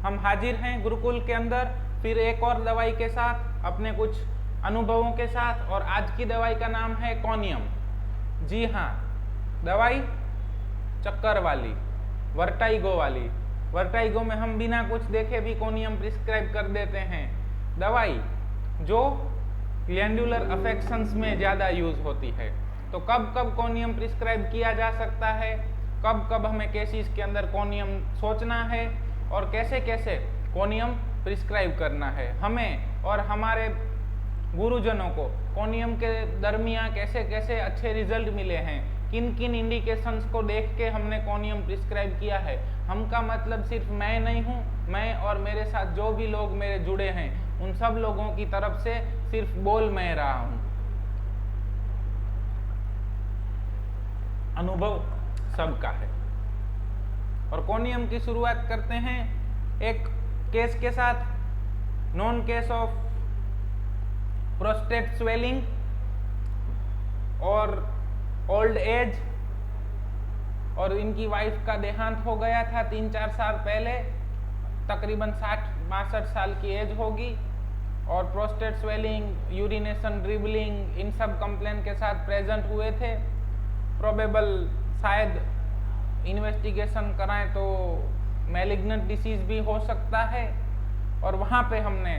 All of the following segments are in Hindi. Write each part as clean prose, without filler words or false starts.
हम हाजिर हैं गुरुकुल के अंदर फिर एक और दवाई के साथ, अपने कुछ अनुभवों के साथ। और आज की दवाई का नाम है कोनियम। जी हाँ, दवाई चक्कर वाली, वर्टाइगो वाली। वर्टाइगो में हम बिना कुछ देखे भी कोनियम प्रिस्क्राइब कर देते हैं। दवाई जो ग्लैंडुलर अफेक्शंस में ज़्यादा यूज होती है। तो कब कब कोनियम प्रिस्क्राइब किया जा सकता है, कब कब हमें केसेस के अंदर कोनियम सोचना है और कैसे कैसे कोनियम प्रिस्क्राइब करना है। हमें और हमारे गुरुजनों को कोनियम के दरमियान कैसे कैसे अच्छे रिजल्ट मिले हैं, किन किन इंडिकेशंस को देख के हमने कोनियम प्रिस्क्राइब किया है। हम का मतलब सिर्फ मैं नहीं हूँ, मैं और मेरे साथ जो भी लोग मेरे जुड़े हैं उन सब लोगों की तरफ से सिर्फ बोल मैं रहा हूँ, अनुभव सबका है। और कोनियम की शुरुआत करते हैं एक केस के साथ, non case of prostate swelling और ओल्ड एज। और इनकी वाइफ का देहांत हो गया था 3-4 साल पहले, तकरीबन 60-62 साल की एज होगी। और प्रोस्टेट स्वेलिंग, यूरिनेशन, ड्रिबलिंग, इन सब कंप्लेन के साथ प्रेजेंट हुए थे। प्रोबेबल शायद इन्वेस्टिगेशन कराएं तो मैलिग्नेंट डिसीज भी हो सकता है। और वहाँ पे हमने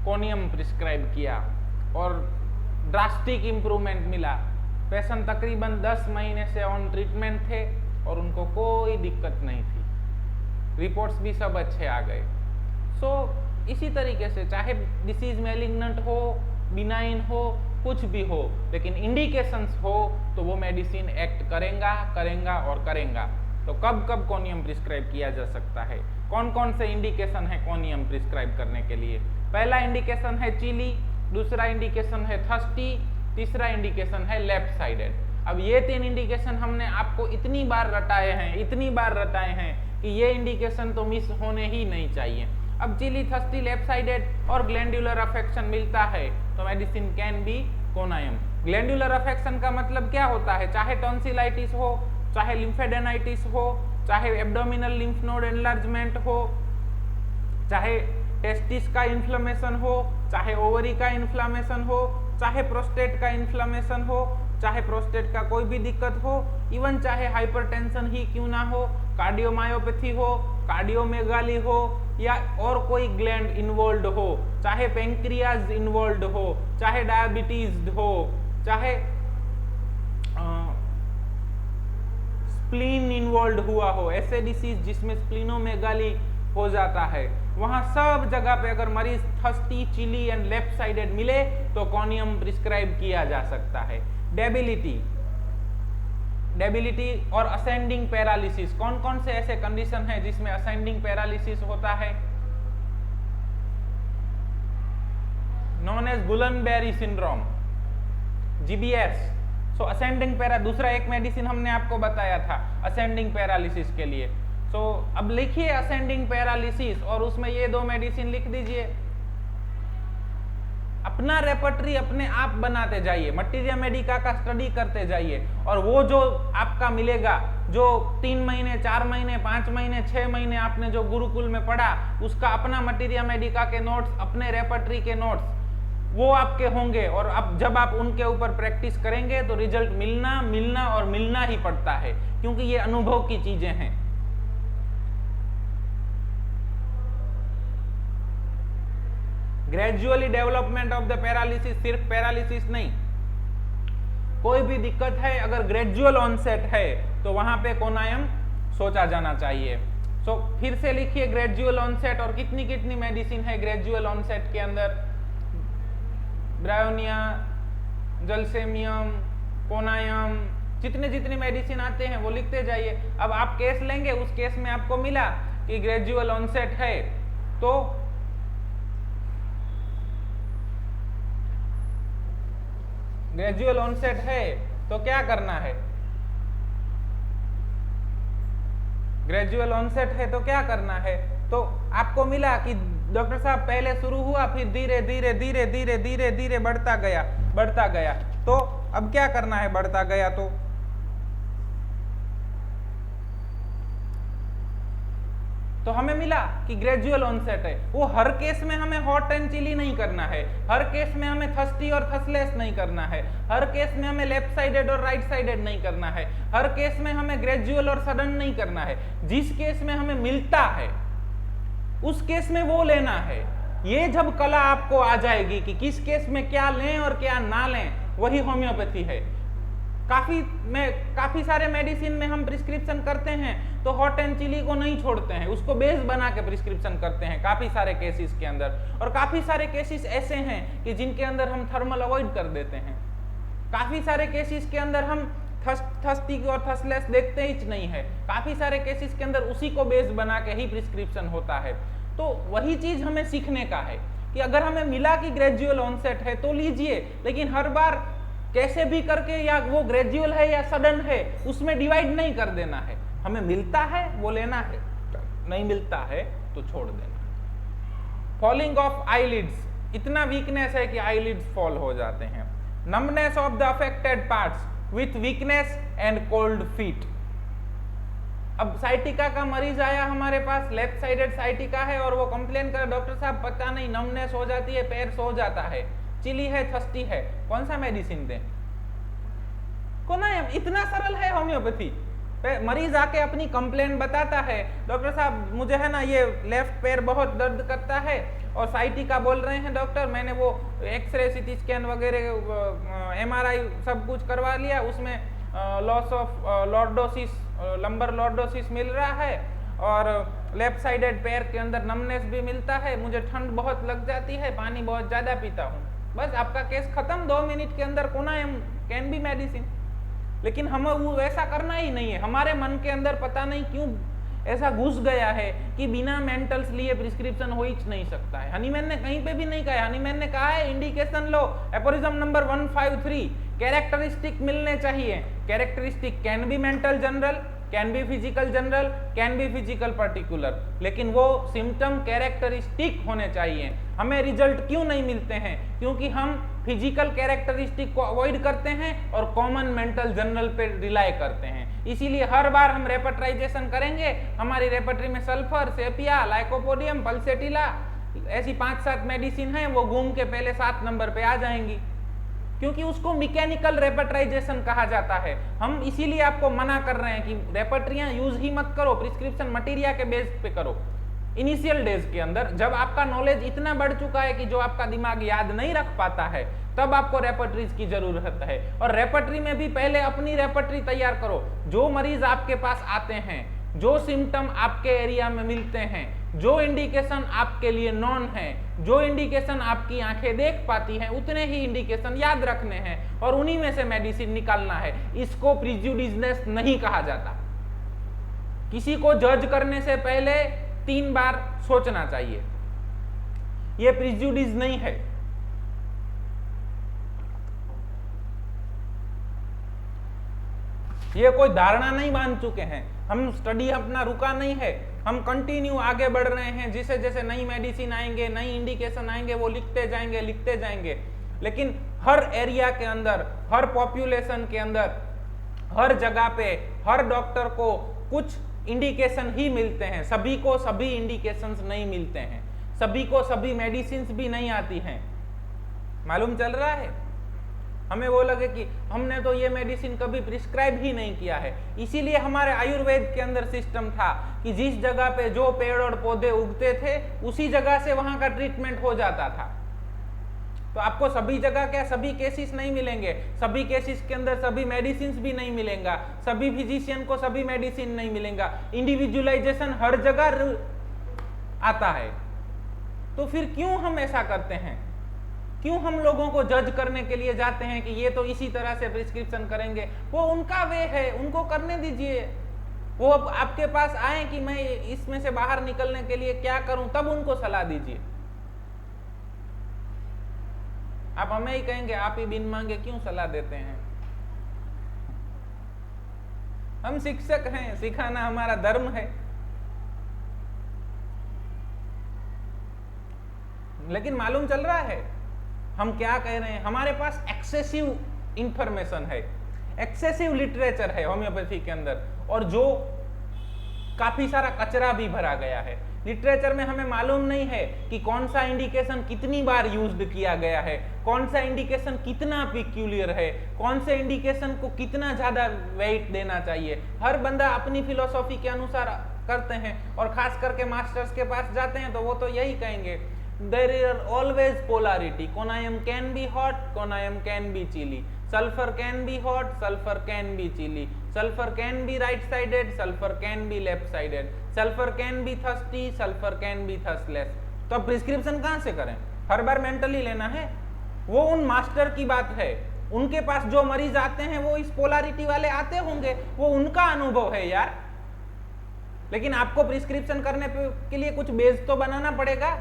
कोनियम प्रिस्क्राइब किया और ड्रास्टिक इम्प्रूवमेंट मिला। पेशेंट तकरीबन 10 महीने से ऑन ट्रीटमेंट थे और उनको कोई दिक्कत नहीं थी, रिपोर्ट्स भी सब अच्छे आ गए। सो इसी तरीके से चाहे डिसीज मैलिग्नेंट हो, बिनाइन हो, कुछ भी हो, लेकिन इंडिकेशंस हो तो वो मेडिसिन एक्ट करेगा और करेगा। तो कब कब कोनियम प्रिस्क्राइब किया जा सकता है, कौन कौन से इंडिकेशन है कोनियम प्रिस्क्राइब करने के लिए। पहला इंडिकेशन है चिली, दूसरा इंडिकेशन है थर्स्टी, तीसरा इंडिकेशन है लेफ्ट साइडेड। अब ये 3 इंडिकेशन हमने आपको इतनी बार रटाए हैं कि ये इंडिकेशन तो मिस होने ही नहीं चाहिए। अब चिली, थर्स्टी, लेफ्ट साइडेड और ग्लैंडुलर अफेक्शन मिलता है तो medicine can be conium. Glandular affection का मतलब क्या होता है, चाहे टॉन्सिलाइटिस हो, चाहे लिम्फेडेनाइटिस हो, चाहे एब्डोमिनल लिम्फ नोड एनलार्जमेंट हो, चाहे टेस्टिस का इन्फ्लेमेशन हो, चाहे ओवरी का इन्फ्लेमेशन हो, चाहे प्रोस्टेट का इन्फ्लेमेशन हो, चाहे प्रोस्टेट का कोई भी दिक्कत हो, इवन चाहे हाइपरटेंशन ही क्यों ना हो, कार्डियोमायोपैथी हो, कार्डियोमेगाली हो या और कोई ग्लैंड इन्वॉल्व हो, चाहे पेंक्रियाज इन्वॉल्व हो, चाहे डायबिटीज हो, चाहे स्प्लीन इन्वॉल्व हुआ हो, ऐसे डिसीज जिसमें स्प्लीनोमेगाली हो जाता है, वहां सब जगह पे अगर मरीज thirsty, chilly and left sided मिले तो कोनियम प्रिस्क्राइब किया जा सकता है। डेबिलिटी और असेंडिंग पैरालिसिस, कौन कौन से ऐसे कंडीशन है जिसमें असेंडिंग पैरालिसिस होता है, नॉन एज गुलन-बेरी सिंड्रोम, GBS। सो असेंडिंग पैरा, दूसरा एक मेडिसिन हमने आपको बताया था असेंडिंग पैरालिसिस के लिए। सो अब लिखिए असेंडिंग पैरालिसिस और उसमें ये 2 मेडिसिन लिख दीजिए। अपना रेपर्टरी अपने आप बनाते जाइए, मटीरिया मेडिका का स्टडी करते जाइए और वो जो आपका मिलेगा, जो 3 महीने, 4 महीने, 5 महीने, 6 महीने आपने जो गुरुकुल में पढ़ा, उसका अपना मटीरिया मेडिका के नोट्स, अपने रेपर्टरी के नोट्स वो आपके होंगे। और अब जब आप उनके ऊपर प्रैक्टिस करेंगे तो रिजल्ट मिलना और मिलना ही पड़ता है, क्योंकि ये अनुभव की चीजें हैं। Gradually development of the paralysis, सिर्फ पैरालिसिस नहीं, कोई भी दिक्कत है अगर ग्रेजुअल ऑनसेट है तो वहां पे कोनायम सोचा जाना चाहिए। सो फिर से लिखिए ग्रेजुअल ऑनसेट, और कितनी कितनी मेडिसिन है ग्रेजुअल ऑनसेट के अंदर, ब्रायोनिया, जलसेमियम, कोनायम, जितने जितने मेडिसिन आते हैं वो लिखते जाइए। अब आप केस लेंगे, उस केस में आपको मिला कि ग्रेजुअल ऑनसेट है तो क्या करना है, ग्रेजुअल ऑनसेट है तो क्या करना है। तो आपको मिला कि डॉक्टर साहब पहले शुरू हुआ, फिर धीरे धीरे धीरे धीरे धीरे धीरे बढ़ता गया। तो अब क्या करना है बढ़ता गया तो, तो हमें मिला कि ग्रेजुअल ऑनसेट है। वो हर केस में हमें हॉट एंड चिली नहीं करना है, हर केस में हमें थर्स्टी और थर्स्टलेस नहीं करना है, हर केस में हमें लेफ्ट साइडेड और राइट साइडेड नहीं करना है, हर केस में हमें ग्रेजुअल और सडन नहीं करना है। जिस केस में हमें मिलता है उस केस में वो लेना है। ये जब कला आपको आ जाएगी कि किस केस में क्या लें और क्या ना लें, वही होम्योपैथी है। काफी सारे मेडिसिन में हम प्रिस्क्रिप्शन करते हैं तो हॉट एंड चिली को नहीं छोड़ते हैं, उसको बेस बना के प्रिस्क्रिप्शन करते हैं काफी सारे केसेस के अंदर। और काफी सारे केसेस ऐसे हैं कि जिनके अंदर हम थर्मल अवॉइड कर देते हैं। काफी सारे केसेस के अंदर हम थर्स्टी और थर्स्टलेस देखते ही नहीं है। काफी सारे केसेस के अंदर उसी को बेस बना के ही प्रिस्क्रिप्शन होता है। तो वही चीज हमें सीखने का है कि अगर हमें मिला कि ग्रेजुअल ऑनसेट है तो लीजिए, लेकिन हर बार कैसे भी करके या वो ग्रेजुअल है या सडन है उसमें डिवाइड नहीं कर देना है। हमें मिलता है वो लेना है, नहीं मिलता है तो छोड़ देना। फॉलिंग ऑफ आईलिड्स, इतना वीकनेस है कि आईलिड्स फॉल हो जाते हैं। Numbness of the affected parts with weakness and cold feet. अब साइटिका का मरीज आया हमारे पास, लेफ्ट साइडेड साइटिका है और वो कंप्लेन कर, डॉक्टर साहब पता नहीं नमनेस हो जाती है, पैर सो जाता है, चिली है, थर्स्टी है, कौन सा मेडिसिन दें? कौन है? इतना सरल है होम्योपैथी। मरीज आके अपनी कंप्लेन बताता है, डॉक्टर साहब मुझे है ना ये लेफ्ट पैर बहुत दर्द करता है और साइटिका बोल रहे हैं डॉक्टर, मैंने वो एक्सरे सीटी स्कैन वगैरह MRI सब कुछ करवा लिया, उसमें loss of lordosis, lumbar lordosis मिल रहा है और लेफ्ट साइडेड पैर के अंदर नमनेस भी मिलता है, मुझे ठंड बहुत लग जाती है, पानी बहुत ज्यादा पीता हूँ। बस आपका केस खत्म 2 मिनट के अंदर। कोना कैन बी मेडिसिन। लेकिन हमें वो वैसा करना ही नहीं है। हमारे मन के अंदर पता नहीं क्यों ऐसा घुस गया है कि बिना मेंटल्स लिए प्रिस्क्रिप्शन हो ही नहीं सकता है। हनीमैन ने कहीं पे भी नहीं कहा है। हनीमैन ने कहा है इंडिकेशन लो, एपोरिज्म नंबर 153, कैरेक्टरिस्टिक मिलने चाहिए। Characteristic can be mental general, can be physical general, can be physical particular, लेकिन वो सिम्टम कैरेक्टरिस्टिक होने चाहिए। हमें रिजल्ट क्यों नहीं मिलते हैं? क्योंकि हम फिजिकल कैरेक्टरिस्टिक को अवॉइड करते हैं और कॉमन मेंटल जनरल पे रिलाई करते हैं। इसीलिए हर बार हम रेपर्टराइजेशन करेंगे, हमारी रेपर्टरी में सल्फर, सेपिया, लाइकोपोडियम, पल्सेटिला ऐसी 5-7 मेडिसिन हैं, वो घूम के पहले 7 नंबर पे आ जाएंगी, क्योंकि उसको मैकेनिकल रेपर्टराइजेशन कहा जाता है। हम इसीलिए आपको मना कर रहे हैं कि रेपर्टरियां यूज ही मत करो, प्रिस्क्रिप्शन मटीरिया के बेस पे करो। इनिशियल डेज के अंदर जब आपका नॉलेज इतना बढ़ चुका है कि जो आपका दिमाग याद नहीं रख पाता है, तब आपको रेपर्टरीज की जरूरत है। और रेपर्टरी में भी पहले अपनी रेपर्टरी तैयार करो। जो मरीज आपके पास आते हैं, जो सिम्टम आपके एरिया में मिलते हैं, जो इंडिकेशन आपके लिए नॉन है, जो इंडिकेशन आपकी आंखें देख पाती हैं, उतने ही इंडिकेशन याद रखने हैं और उन्हीं में से मेडिसिन निकालना है। इसको प्रिजुडिसनेस नहीं कहा जाता। किसी को जज करने से पहले 3 बार सोचना चाहिए। यह प्रिजुडिस नहीं है। ये कोई धारणा नहीं बांध चुके हैं। हम स्टडी अपना रुका नहीं है, हम कंटिन्यू आगे बढ़ रहे हैं। जैसे जैसे नई मेडिसिन आएंगे, नई इंडिकेशन आएंगे, वो लिखते जाएंगे। लेकिन हर एरिया के अंदर, हर पॉपुलेशन के अंदर, हर जगह पे हर डॉक्टर को कुछ इंडिकेशन ही मिलते हैं। सभी को सभी इंडिकेशंस नहीं मिलते हैं, सभी को सभी मेडिसिन भी नहीं आती हैं। मालूम चल रहा है? हमें वो लगे कि हमने तो ये मेडिसिन कभी प्रिस्क्राइब ही नहीं किया है। इसीलिए हमारे आयुर्वेद के अंदर सिस्टम था कि जिस जगह पे जो पेड़ और पौधे उगते थे, उसी जगह से वहां का ट्रीटमेंट हो जाता था। तो आपको सभी जगह क्या सभी केसेस नहीं मिलेंगे, सभी केसेस के अंदर सभी मेडिसिन भी नहीं मिलेगा, सभी फिजिशियन को सभी मेडिसिन नहीं मिलेगा। इंडिविजुअलाइजेशन हर जगह आता है। तो फिर क्यों हम ऐसा करते हैं? क्यों हम लोगों को जज करने के लिए जाते हैं कि ये तो इसी तरह से प्रिस्क्रिप्शन करेंगे? वो उनका वे है, उनको करने दीजिए। वो अब आपके पास आए कि मैं इसमें से बाहर निकलने के लिए क्या करूं, तब उनको सलाह दीजिए। आप हमें ही कहेंगे आप ही बिन मांगे क्यों सलाह देते हैं? हम शिक्षक हैं, सिखाना हमारा धर्म है। लेकिन मालूम चल रहा है हम क्या कह रहे हैं? हमारे पास एक्सेसिव इंफॉर्मेशन है, एक्सेसिव लिटरेचर है होम्योपैथी के अंदर, और जो काफी सारा कचरा भी भरा गया है। लिटरेचर में हमें मालूम नहीं है कि कौन सा इंडिकेशन कितनी बार यूज्ड किया गया है, कौन सा इंडिकेशन कितना पिक्यूलियर है, कौन से इंडिकेशन को कितना ज्यादा वेट देना चाहिए। हर बंदा अपनी फिलोसॉफी के अनुसार करते हैं, और खास करके मास्टर्स के पास जाते हैं तो वो तो यही कहेंगे, there is always polarity, conium can be hot, conium can be chilly, sulphur can be hot, sulphur can be chilly, sulphur can be right sided, sulphur can be left sided, sulphur can be thirsty, sulphur can be thirstless. तो अब प्रिस्क्रिप्शन कहां से करें, हर बार मेंटली लेना है? वो उन मास्टर की बात है, उनके पास जो मरीज आते हैं वो इस पोलैरिटी वाले आते होंगे, वो उनका अनुभव है यार। लेकिन आपको प्रिस्क्रिप्शन करने के लिए कुछ बेस तो बनाना पड़ेगा।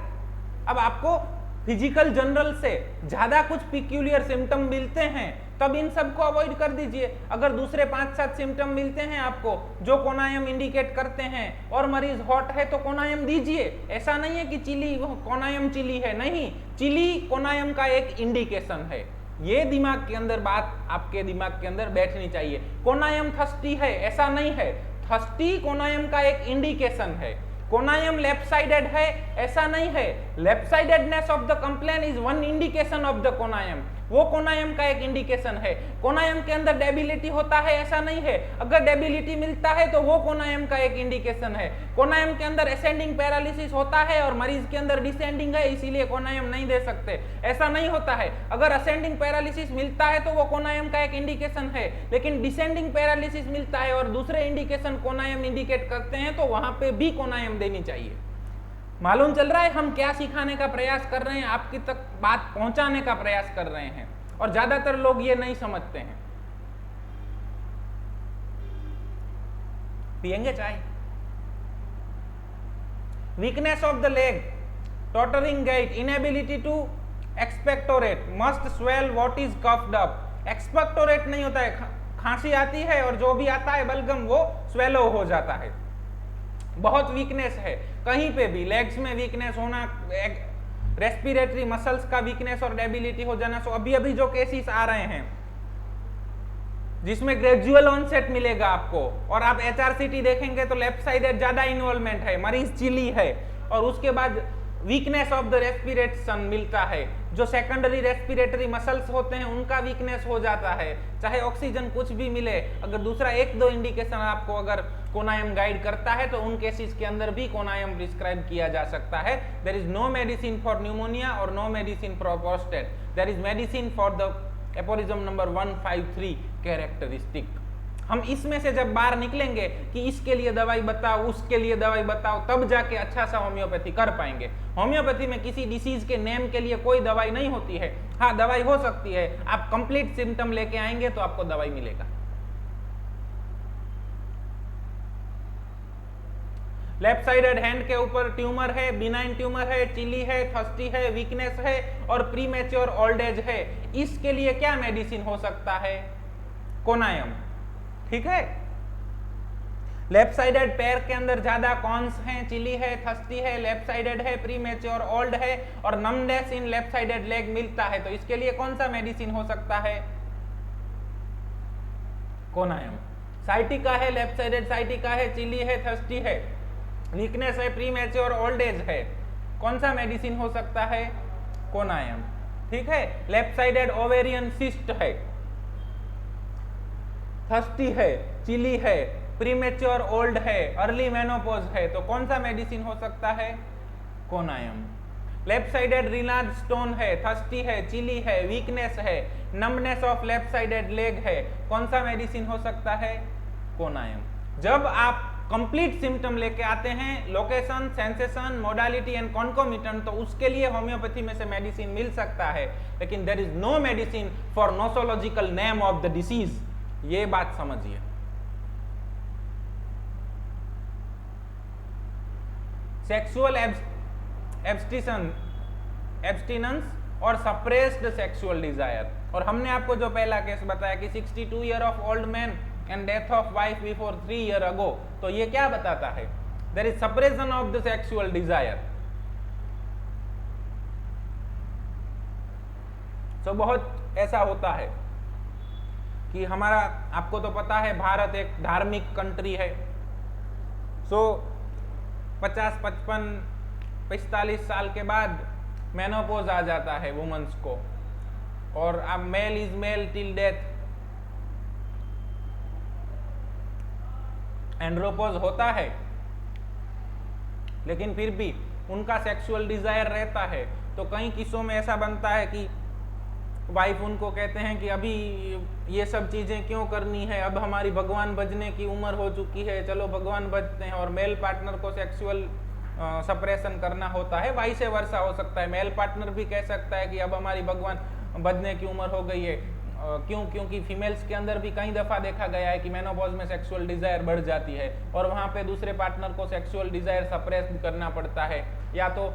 अब आपको फिजिकल जनरल से ज्यादा कुछ पिक्यूलियर सिम्टम मिलते हैं तब इन सबको अवॉइड कर दीजिए। अगर दूसरे 5-7 सिम्टम मिलते हैं आपको जो कोनायम इंडिकेट करते हैं और मरीज हॉट है तो कोनायम दीजिए। ऐसा नहीं है कि चिली कोनायम चिली है, नहीं, चिली कोनायम का एक इंडिकेशन है। ये दिमाग के अंदर बात आपके दिमाग के अंदर बैठनी चाहिए। कोनायम थर्स्टी है ऐसा नहीं है, थर्स्टी कोनायम का एक इंडिकेशन है। कोनायम लेफ्ट साइडेड है ऐसा नहीं है, left sidedness of the complain is one indication of the conium, वो कोनायम का एक इंडिकेशन है। कोनायम के अंदर डेबिलिटी होता है ऐसा नहीं है, अगर डेबिलिटी मिलता है तो वो कोनायम का एक इंडिकेशन है। कोनायम के अंदर असेंडिंग पैरालिसिस होता है और मरीज के अंदर डिसेंडिंग है इसीलिए कोनायम नहीं दे सकते, ऐसा नहीं होता है। अगर असेंडिंग पैरालिसिस मिलता है तो वो कोनायम का एक इंडिकेशन है, लेकिन डिसेंडिंग पैरालिसिस मिलता है और दूसरे इंडिकेशन कोनायम इंडिकेट करते हैं तो वहां पे भी कोनायम देनी चाहिए। मालूम चल रहा है हम क्या सिखाने का प्रयास कर रहे हैं, आपकी तक बात पहुंचाने का प्रयास कर रहे हैं, और ज्यादातर लोग ये नहीं समझते हैं। पिएंगे चाय? Weakness of the leg, tottering गait, inability to expectorate, must swallow what is coughed up. Expectorate नहीं होता है, खांसी आती है और जो भी आता है बलगम वो स्वेलो हो जाता है। बहुत वीकनेस है कहीं पे भी, लेग्स में वीकनेस होना, रेस्पिरेटरी मसल्स का वीकनेस और डेबिलिटी हो जाना। सो अभी अभी जो केसेस आ रहे हैं जिसमें ग्रेजुअल ऑनसेट मिलेगा आपको, और आप HRCT देखेंगे तो लेफ्ट साइडेड ज्यादा इन्वॉल्वमेंट है, मरीज चिली है, और उसके बाद वीकनेस ऑफ द रेस्पिरेशन मिलता है। जो सेकेंडरी रेस्पिरेटरी मसल्स होते हैं उनका वीकनेस हो जाता है, चाहे ऑक्सीजन कुछ भी मिले। अगर दूसरा 1-2 इंडिकेशन आपको अगर कोनायम गाइड करता है तो उन केसेस के अंदर भी कोनायम प्रिस्क्राइब किया जा सकता है। There is no medicine for pneumonia और no medicine for prostate, there is medicine for the aphorism number 153 characteristic. हम इसमें से जब बाहर निकलेंगे कि इसके लिए दवाई बताओ, उसके लिए दवाई बताओ, तब जाके अच्छा सा होम्योपैथी कर पाएंगे। होम्योपैथी में किसी डिसीज के नेम के लिए कोई दवाई नहीं होती है। हाँ, दवाई हो सकती है, आप कंप्लीट सिम्टम लेके आएंगे तो आपको दवाई मिलेगा। लेफ्ट साइडेड हैंड के ऊपर ट्यूमर है, बिनाइन ट्यूमर है, चिली है, थर्स्टी है, वीकनेस है और प्रीमेच्योर ओल्ड एज है। इसके लिए क्या मेडिसिन हो सकता है? कोनायम, ठीक है। लेफ्ट साइडेड पैर के अंदर ज्यादा कॉन्स हैं, चिली है, थर्स्टी है, लेफ्ट साइडेड है, प्रीमेच्योर ओल्ड है और numbness in left sided leg मिलता है, तो इसके लिए कौन सा मेडिसिन हो सकता है? कोनायम। साइटिका है, लेफ्ट साइडेड साइटिका है, चिली है, थर्स्टी है, वीकनेस है, प्रीमेच्योर ओल्ड एज है, कौन सा मेडिसिन हो सकता है? कोनायम, ठीक है। लेफ्ट साइडेड ओवेरियन सिस्ट है, थर्स्टी है, चिली है, प्रीमेच्योर ओल्ड है, अर्ली मेनोपॉज है, तो कौन सा मेडिसिन हो सकता है? कोनायम। लेफ्ट साइडेड रिनार्ड स्टोन है, थर्स्टी है, चिली है, वीकनेस है, numbness of left sided leg है, कौन सा मेडिसिन हो सकता है? कोनायम। जब आप कंप्लीट सिम्टम लेके आते हैं, location, sensation, modality and concomitant, तो उसके लिए होम्योपैथी में से मेडिसिन मिल सकता है, लेकिन there is no medicine for nosological name of the disease. ये बात समझिए। सेक्सुअल एब्स्टिनेंस और सप्रेस्ड सेक्सुअल डिजायर, और हमने आपको जो पहला केस बताया कि 62 year of old man and death of wife before 3 year ago, तो ये क्या बताता है? There is suppression of the sexual desire. तो बहुत ऐसा होता है कि हमारा, आपको तो पता है भारत एक धार्मिक कंट्री है, सो 50, 55, 45 साल के बाद मेनोपॉज आ जाता है वुमेन्स को, और अब male is male till death. Andropause होता है लेकिन फिर भी उनका सेक्सुअल डिजायर रहता है। तो कई किस्सों में ऐसा बनता है कि वाइफ उनको कहते हैं कि अभी ये सब चीजें क्यों करनी है, अब हमारी भगवान भजने की उम्र हो चुकी है, चलो भगवान भजते हैं। और मेल पार्टनर को सेक्सुअल सप्रेशन करना होता है। वाइस वर्सा हो सकता है, मेल पार्टनर भी कह सकता है कि अब हमारी भगवान भजने की उम्र हो गई है। क्यों? क्योंकि फीमेल्स के अंदर भी कई दफा देखा गया है कि मेनोपॉज में सेक्सुअल डिजायर बढ़ जाती है और वहां पे दूसरे पार्टनर को सेक्सुअल डिजायर सप्रेस करना पड़ता है। या तो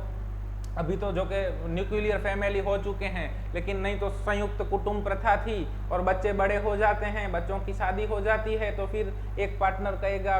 अभी तो जो कि न्यूक्लियर फैमिली हो चुके हैं, लेकिन नहीं तो संयुक्त कुटुंब प्रथा थी और बच्चे बड़े हो जाते हैं, बच्चों की शादी हो जाती है, तो फिर एक पार्टनर कहेगा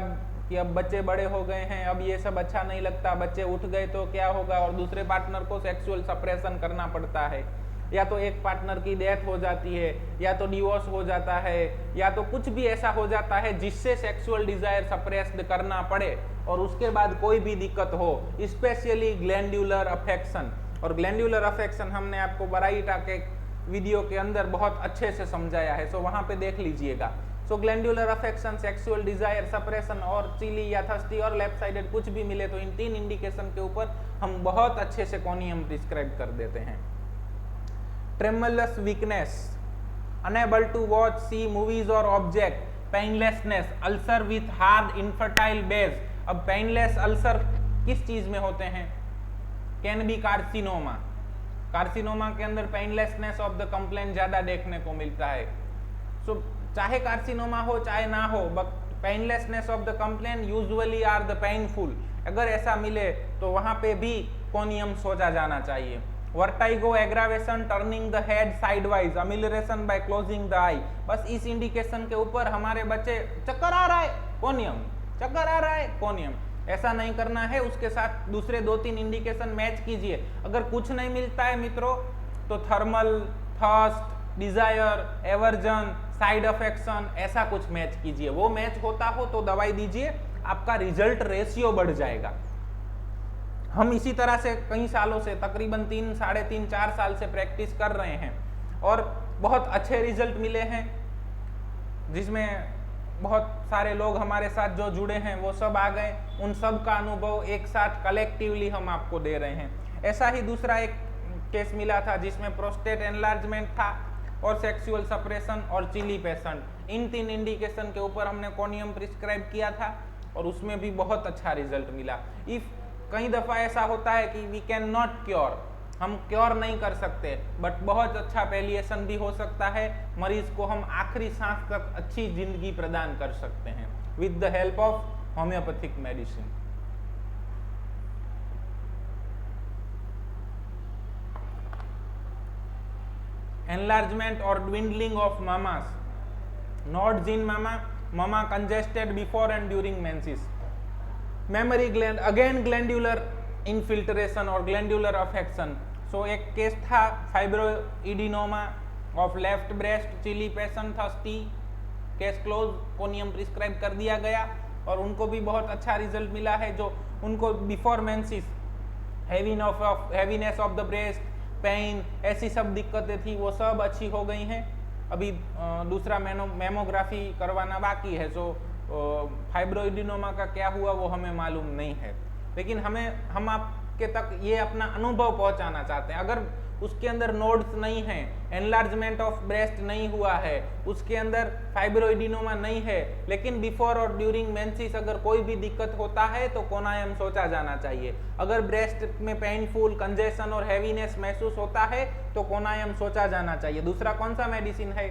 कि अब बच्चे बड़े हो गए हैं, अब ये सब अच्छा नहीं लगता, बच्चे उठ गए तो क्या होगा, और दूसरे पार्टनर को सेक्सुअल सप्रेशन करना पड़ता है। या तो एक पार्टनर की डेथ हो जाती है, या तो डिवोर्स हो जाता है, या तो कुछ भी ऐसा हो जाता है जिससे सेक्सुअल डिजायर सप्रेस्ड करना पड़े और उसके बाद कोई भी दिक्कत हो, स्पेशली ग्लैंडुलर अफेक्शन। और ग्लैंडुलर अफेक्शन हमने आपको बराइटा के वीडियो के अंदर बहुत अच्छे से समझाया है, सो वहां पे देख लीजिएगा। So glandular affection, sexual desire suppression और चिली या थर्स्टी और लेफ्ट साइडेड कुछ भी मिले तो इन 3 इंडिकेशन के ऊपर हम बहुत अच्छे से कोनियम प्रिस्क्राइब कर देते हैं। Tremulous weakness, unable to watch see movies और object, painlessness, ulcer with hard infertile base. अब पेनलेस अल्सर किस चीज में होते हैं? Can be carcinoma. कार्सिनोमा के अंदर पेनलेसनेस ऑफ द कंप्लेंट ज्यादा देखने को मिलता है। सो चाहे कार्सिनोमा हो चाहे ना हो, but painlessness of the complaint usually are the painful. अगर ऐसा मिले तो वहां पे भी कोनियम सोचा जाना चाहिए। Vertigo, aggravation, turning the head sideways, amelioration by closing the eye. बस इस इंडिकेशन के ऊपर हमारे बच्चे चक्कर आ रहा है कोनियम, चक्कर आ रहा है कोनियम, ऐसा नहीं करना है। उसके साथ दूसरे 2-3 इंडिकेशन मैच कीजिए। अगर कुछ नहीं मिलता है मित्रों तो thermal, thirst, desire, aversion, side affection, ऐसा कुछ मैच कीजिए। वो मैच होता हो तो दवाई दीजिए, आपका रिजल्ट रेशियो बढ़ जाएगा। हम इसी तरह से कई सालों से, तकरीबन 3, 3.5, 4 साल से प्रैक्टिस कर रहे हैं और बहुत अच्छे रिजल्ट मिले हैं, जिसमें बहुत सारे लोग हमारे साथ जो जुड़े हैं वो सब आ गए। उन सब का अनुभव एक साथ कलेक्टिवली हम आपको दे रहे हैं। ऐसा ही दूसरा एक केस मिला था जिसमें प्रोस्टेट एनलार्जमेंट था और सेक्सुअल सप्रेशन और चिली पेशेंट। इन 3 इंडिकेशन के ऊपर हमने कोनियम प्रिस्क्राइब किया था और उसमें भी बहुत अच्छा रिजल्ट मिला। इफ कई दफा ऐसा होता है कि वी कैन नॉट क्योर, हम क्योर नहीं कर सकते, बट बहुत अच्छा पैलिएशन भी हो सकता है। मरीज को हम आखिरी सांस तक अच्छी जिंदगी प्रदान कर सकते हैं with the help of homeopathic medicine. Enlargement और dwindling of mammas, nodes in mamma, mamma congested before and during menses, mammary gland, again glandular infiltration और ग्लैंडुलर अफेक्शन। सो एक केस था fibroadenoma of left breast, chilly patient, thirsty, case close, conium prescribe कर दिया गया और उनको भी बहुत अच्छा रिजल्ट मिला है। जो उनको before menses heaviness of the breast, pain, ऐसी सब दिक्कतें थी वो सब अच्छी हो गई हैं। अभी दूसरा मेमोग्राफी करवाना बाकी है। सो फाइब्रोइडिनोमा का क्या हुआ वो हमें मालूम नहीं है, लेकिन हम आपके तक ये अपना अनुभव पहुंचाना चाहते हैं। अगर उसके अंदर नोड्स नहीं है, एनलार्जमेंट ऑफ ब्रेस्ट नहीं हुआ है, उसके अंदर फाइब्रोइडिनोमा नहीं है, लेकिन बिफोर और ड्यूरिंग मेंसेस अगर कोई भी दिक्कत होता है तो कोनायम सोचा जाना चाहिए। अगर ब्रेस्ट में पेनफुल, कंजेशन और हैवीनेस महसूस होता है तो कोनायम सोचा जाना चाहिए। दूसरा कौन सा मेडिसिन है?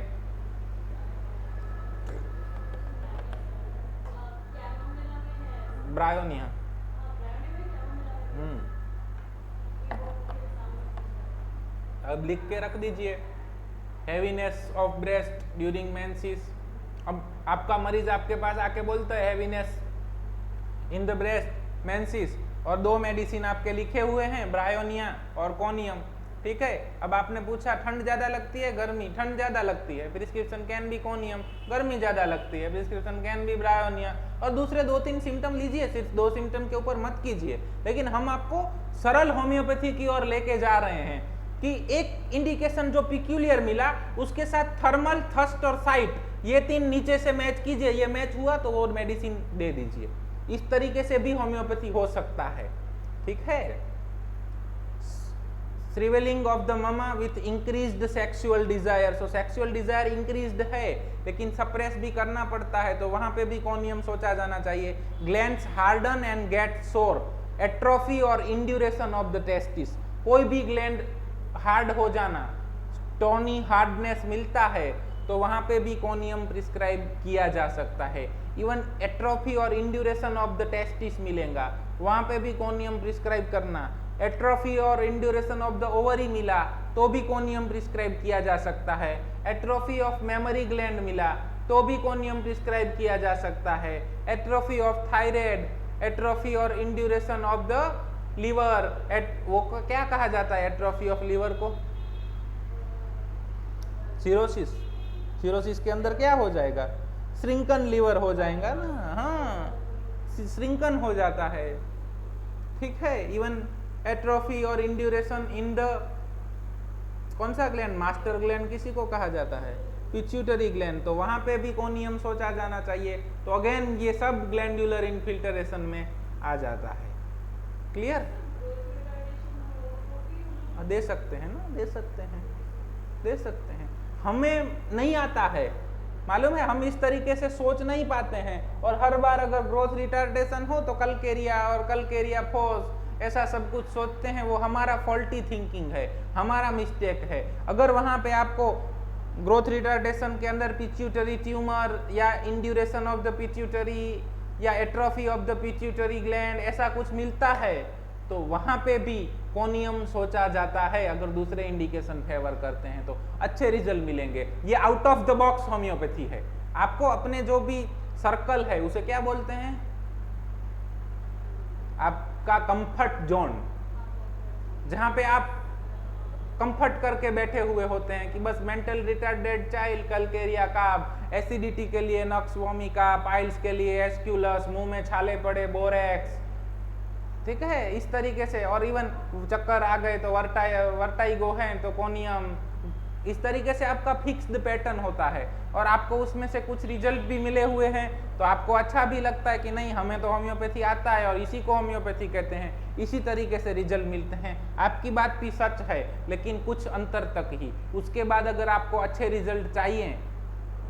ब्रायोनिया। अब लिख के रख दीजिए, heaviness of breast during menses. अब आपका मरीज आपके पास आके बोलता है heaviness in the breast, menses, और 2 मेडिसिन आपके लिखे हुए हैं, ब्रायोनिया और कोनियम। ठीक है। अब आपने पूछा ठंड ज्यादा लगती है गर्मी, ठंड ज्यादा लगती है, प्रिस्क्रिप्शन कैन बी कोनियम, गर्मी ज्यादा लगती है, प्रिस्क्रिप्शन कैन बी ब्रायोनिया। और दूसरे 2-3 सिम्टम लीजिए, सिर्फ 2 सिम्टम के ऊपर मत कीजिए, लेकिन हम आपको सरल होम्योपैथी की ओर लेके जा रहे हैं कि एक इंडिकेशन जो पिक्यूलियर मिला उसके साथ थर्मल, थर्स्ट और साइट, ये 3 नीचे से मैच कीजिए, ये मैच हुआ तो वो मेडिसिन दे दीजिए। इस तरीके से भी होम्योपैथी हो सकता है, ठीक है। Shrivelling of the mamma with increased sexual desire, so sexual desire increased है लेकिन सप्रेस भी करना पड़ता है, तो वहां पे भी कोनियम सोचा जाना चाहिए। ग्लैंड्स हार्डन एंड गेट सोर, एट्रोफी और इंड्यूरेशन ऑफ द टेस्टिस, कोई भी ग्लैंड हार्ड हो जाना, टोनी हार्डनेस मिलता है तो वहां पे भी कोनियम प्रिस्क्राइब किया जा सकता है। इवन एट्रोफी और इंड्यूरेशन ऑफ द टेस्टिस मिलेगा, वहां पे भी कोनियम प्रिस्क्राइब करना। एट्रोफी और इंड्यूरेशन ऑफ द ओवरी मिला तो भी कोनियम प्रिस्क्राइब किया जा सकता है। एट्रोफी ऑफ मेमोरी ग्लैंड मिला तो भी कोनियम प्रिस्क्राइब किया जा सकता है। एट्रोफी ऑफ थायराइड, एट्रोफी और इंड्यूरेशन ऑफ द लीवर, वो क्या कहा जाता है एट्रोफी ऑफ लीवर को? सिरोसिस। सिरोसिस के अंदर क्या हो जाएगा? श्रिंकन लीवर हो जाएगा ना, हाँ श्रिंकन हो जाता है, ठीक है। इवन एट्रोफी और इंड्यूरेशन इन द कौन सा ग्लैंड? मास्टर ग्लैंड किसी को कहा जाता है? पिट्यूटरी ग्लैंड, तो वहां पे भी कोनियम सोचा जाना चाहिए। तो अगेन ये सब ग्लैंडुलर इन्फिल्ट्रेशन में आ जाता है। क्लियर? दे सकते हैं ना, दे सकते हैं, दे सकते हैं। हमें नहीं आता है, मालूम है, हम इस तरीके से सोच नहीं पाते हैं, और हर बार अगर ग्रोथ रिटार्डेशन हो तो कलकेरिया और कलकेरिया फोस ऐसा सब कुछ सोचते हैं, वो हमारा फॉल्टी थिंकिंग है, हमारा मिस्टेक है। अगर वहां पे आपको ग्रोथ रिटार्डेशन के अंदर पिट्यूटरी ट्यूमर या इंड्यूरेशन ऑफ द पिट्यूटरी या atrophy of the pituitary gland ऐसा कुछ मिलता है तो वहां पे भी कोनियम सोचा जाता है। अगर दूसरे इंडिकेशन फेवर करते हैं तो अच्छे रिजल्ट मिलेंगे। ये out of the box homeopathy है। आपको अपने जो भी सर्कल है उसे क्या बोलते हैं? आपका कंफर्ट जोन, जहां पे आप कंफर्ट करके बैठे हुए होते हैं कि बस मेंटल रिटार्डेड चाइल्ड कलकेरिया का, एसिडिटी के लिए नक्स वोमिका, पाइल्स के लिए एस्क्यूलस, मुंह में छाले पड़े बोरेक्स, ठीक है, इस तरीके से। और इवन चक्कर आ गए तो वर्टाइगो है तो कोनियम, इस तरीके से आपका फिक्स्ड पैटर्न होता है और आपको उसमें से कुछ रिजल्ट भी मिले हुए हैं तो आपको अच्छा भी लगता है कि नहीं हमें तो होम्योपैथी आता है और इसी को होम्योपैथी कहते हैं। इसी तरीके से रिजल्ट मिलते हैं। आपकी बात भी सच है लेकिन कुछ अंतर तक ही। उसके बाद अगर आपको अच्छे रिजल्ट चाहिए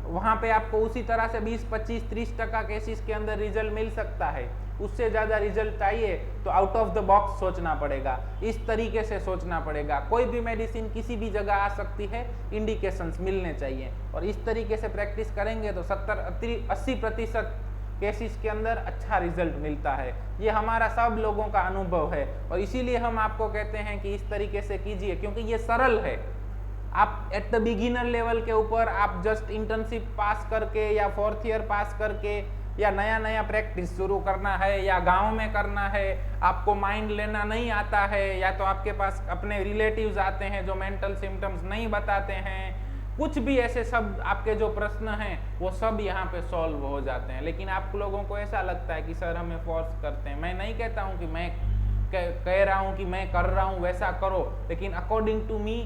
वहां पे आपको उसी तरह से 20, 25, 30% केसेस के अंदर रिजल्ट मिल सकता है। उससे ज्यादा रिजल्ट चाहिए तो आउट ऑफ द बॉक्स सोचना पड़ेगा, इस तरीके से सोचना पड़ेगा। कोई भी मेडिसिन किसी भी जगह आ सकती है, इंडिकेशंस मिलने चाहिए और इस तरीके से प्रैक्टिस करेंगे तो 70-80% केसेस के अंदर अच्छा रिजल्ट मिलता है। ये हमारा सब लोगों का अनुभव है और इसीलिए हम आपको कहते हैं कि इस तरीके से कीजिए क्योंकि ये सरल है। आप एट द बिगिनर लेवल के ऊपर आप जस्ट इंटर्नशिप पास करके या 4th ईयर पास करके या नया नया प्रैक्टिस शुरू करना है या गांव में करना है, आपको माइंड लेना नहीं आता है या तो आपके पास अपने रिलेटिव्स आते हैं जो मेंटल सिम्टम्स नहीं बताते हैं, कुछ भी ऐसे सब आपके जो प्रश्न हैं वो सब यहाँ पे सॉल्व हो जाते हैं। लेकिन आप लोगों को ऐसा लगता है कि सर हमें फोर्स करते हैं। मैं नहीं कहता हूँ कि मैं कह रहा हूँ कि मैं कर रहा हूँ वैसा करो, लेकिन अकॉर्डिंग टू मी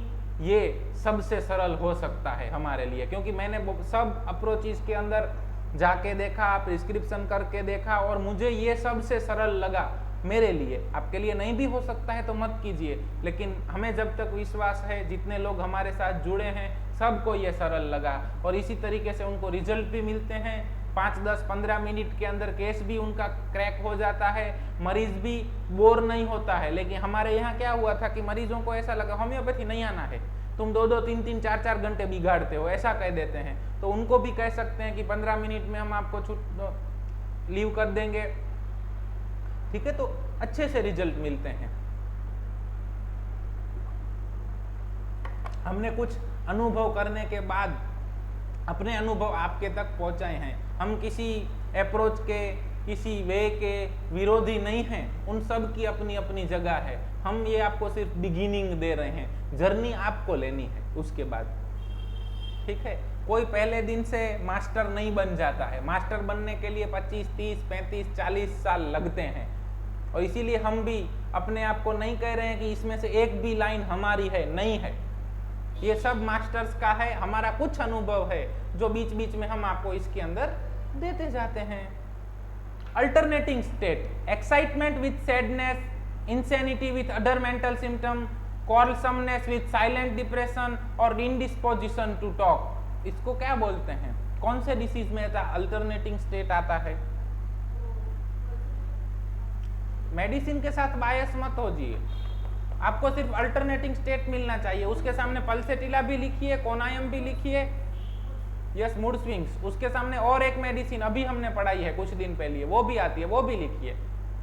ये सबसे सरल हो सकता है हमारे लिए, क्योंकि मैंने सब अप्रोचेस के अंदर जाके देखा, प्रिस्क्रिप्शन करके देखा और मुझे ये सबसे सरल लगा मेरे लिए। आपके लिए नहीं भी हो सकता है तो मत कीजिए, लेकिन हमें जब तक विश्वास है जितने लोग हमारे साथ जुड़े हैं सबको ये सरल लगा और इसी तरीके से उनको रिजल्ट भी मिलते हैं। 5, 10, 15 मिनट के अंदर केस भी उनका क्रैक हो जाता है, मरीज भी बोर नहीं होता है। लेकिन हमारे यहाँ क्या हुआ था कि मरीजों को ऐसा लगा होम्योपैथी नहीं आना है, तुम 2-2, 3-3, 4-4 घंटे बिगाड़ते हो, ऐसा कह देते हैं। तो उनको भी कह सकते हैं कि 15 मिनट में हम आपको छूट लीव कर देंगे, ठीक है, तो अच्छे से रिजल्ट मिलते हैं। हमने कुछ अनुभव करने के बाद अपने अनुभव आपके तक पहुंचाए हैं। हम किसी अप्रोच के किसी वे के विरोधी नहीं हैं, उन सब की अपनी अपनी जगह है। हम ये आपको सिर्फ बिगिनिंग दे रहे हैं, जर्नी आपको लेनी है उसके बाद, ठीक है। कोई पहले दिन से मास्टर नहीं बन जाता है, मास्टर बनने के लिए 25, 30, 35, 40 साल लगते हैं। और इसीलिए हम भी अपने आप को नहीं कह रहे हैं कि इसमें से एक भी लाइन हमारी है, नहीं है, ये सब मास्टर्स का है। हमारा कुछ अनुभव है जो बीच बीच में हम आपको इसके अंदर देते जाते हैं। Alternating state, excitement with sadness, insanity with other mental symptom, quarrelsomeness with silent depression और इंडिस्पोजिशन टू टॉक, इसको क्या बोलते हैं? कौन से डिसीज में अल्टरनेटिंग स्टेट आता है? मेडिसिन के साथ बायस मत होजिए, आपको सिर्फ अल्टरनेटिंग स्टेट मिलना चाहिए। उसके सामने पल्सेटिला भी लिखिए, कोनायम भी लिखिए, यस मूड स्विंग्स, उसके सामने और एक मेडिसिन अभी हमने पढ़ाई है कुछ दिन पहले, वो भी आती है, वो भी लिखिए।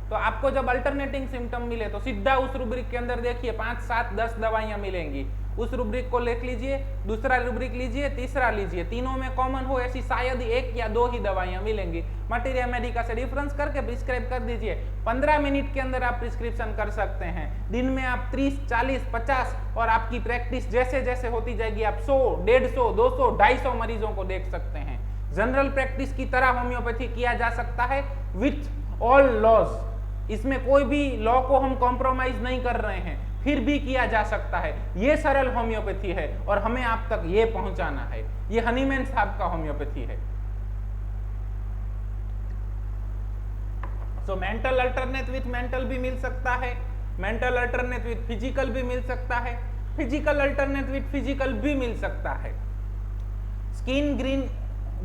तो आपको जब अल्टरनेटिंग सिम्टम मिले तो सीधा उस रूब्रिक के अंदर देखिए 5, 7, 10 दवाइयां मिलेंगी, उस रूब्रिक को लिख लीजिए, दूसरा रूब्रिक लीजिए, तीसरा लीजिए, तीनों में कॉमन हो ऐसी शायद 1 या 2 ही दवाइयां मिलेंगी। मटीरिया मेडिका से डिफरेंस करके प्रिस्क्राइब कर दीजिए, 15 मिनट के अंदर आप प्रिस्क्रिप्शन कर सकते हैं। दिन में आप 30, 40, 50 और आपकी प्रैक्टिस जैसे जैसे होती जाएगी आप 100, 150, 200, 250 मरीजों को देख सकते हैं। जनरल प्रैक्टिस की तरह होम्योपैथी किया जा सकता है विथ ऑल लॉज, इसमें कोई भी लॉ को हम कॉम्प्रोमाइज नहीं कर रहे हैं, फिर भी किया जा सकता है। ये सरल होम्योपैथी है और हमें आप तक ये पहुंचाना है। ये हनीमैन साहब का होम्योपैथी है। So mental alternate with mental भी मिल सकता है, मेंटल अल्टरनेट विथ फिजिकल भी मिल सकता है, फिजिकल अल्टरनेट विथ फिजिकल भी मिल सकता है। Skin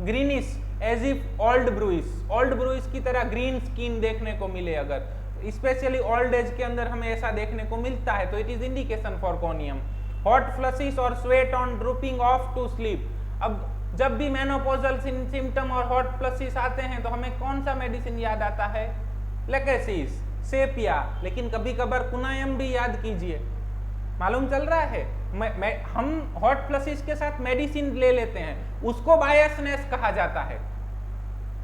greenish as if old bruise की तरह ग्रीन स्किन देखने को मिले, अगर स्पेशली ओल्ड एज के अंदर हमें ऐसा देखने को मिलता है तो it is indication for conium. Hot flushes और sweat on dropping off to sleep, अब जब भी मेनोपॉजल सिम्टम और हॉट फ्लशिश आते हैं तो हमें कौन सा मेडिसिन याद आता है? लेकेसिस, सेपिया, लेकिन कभी कभार कुनायम भी याद कीजिए। मालूम चल रहा है? हम हॉट फ्लशिश के साथ मेडिसिन ले लेते हैं, उसको बायसनेस कहा जाता है,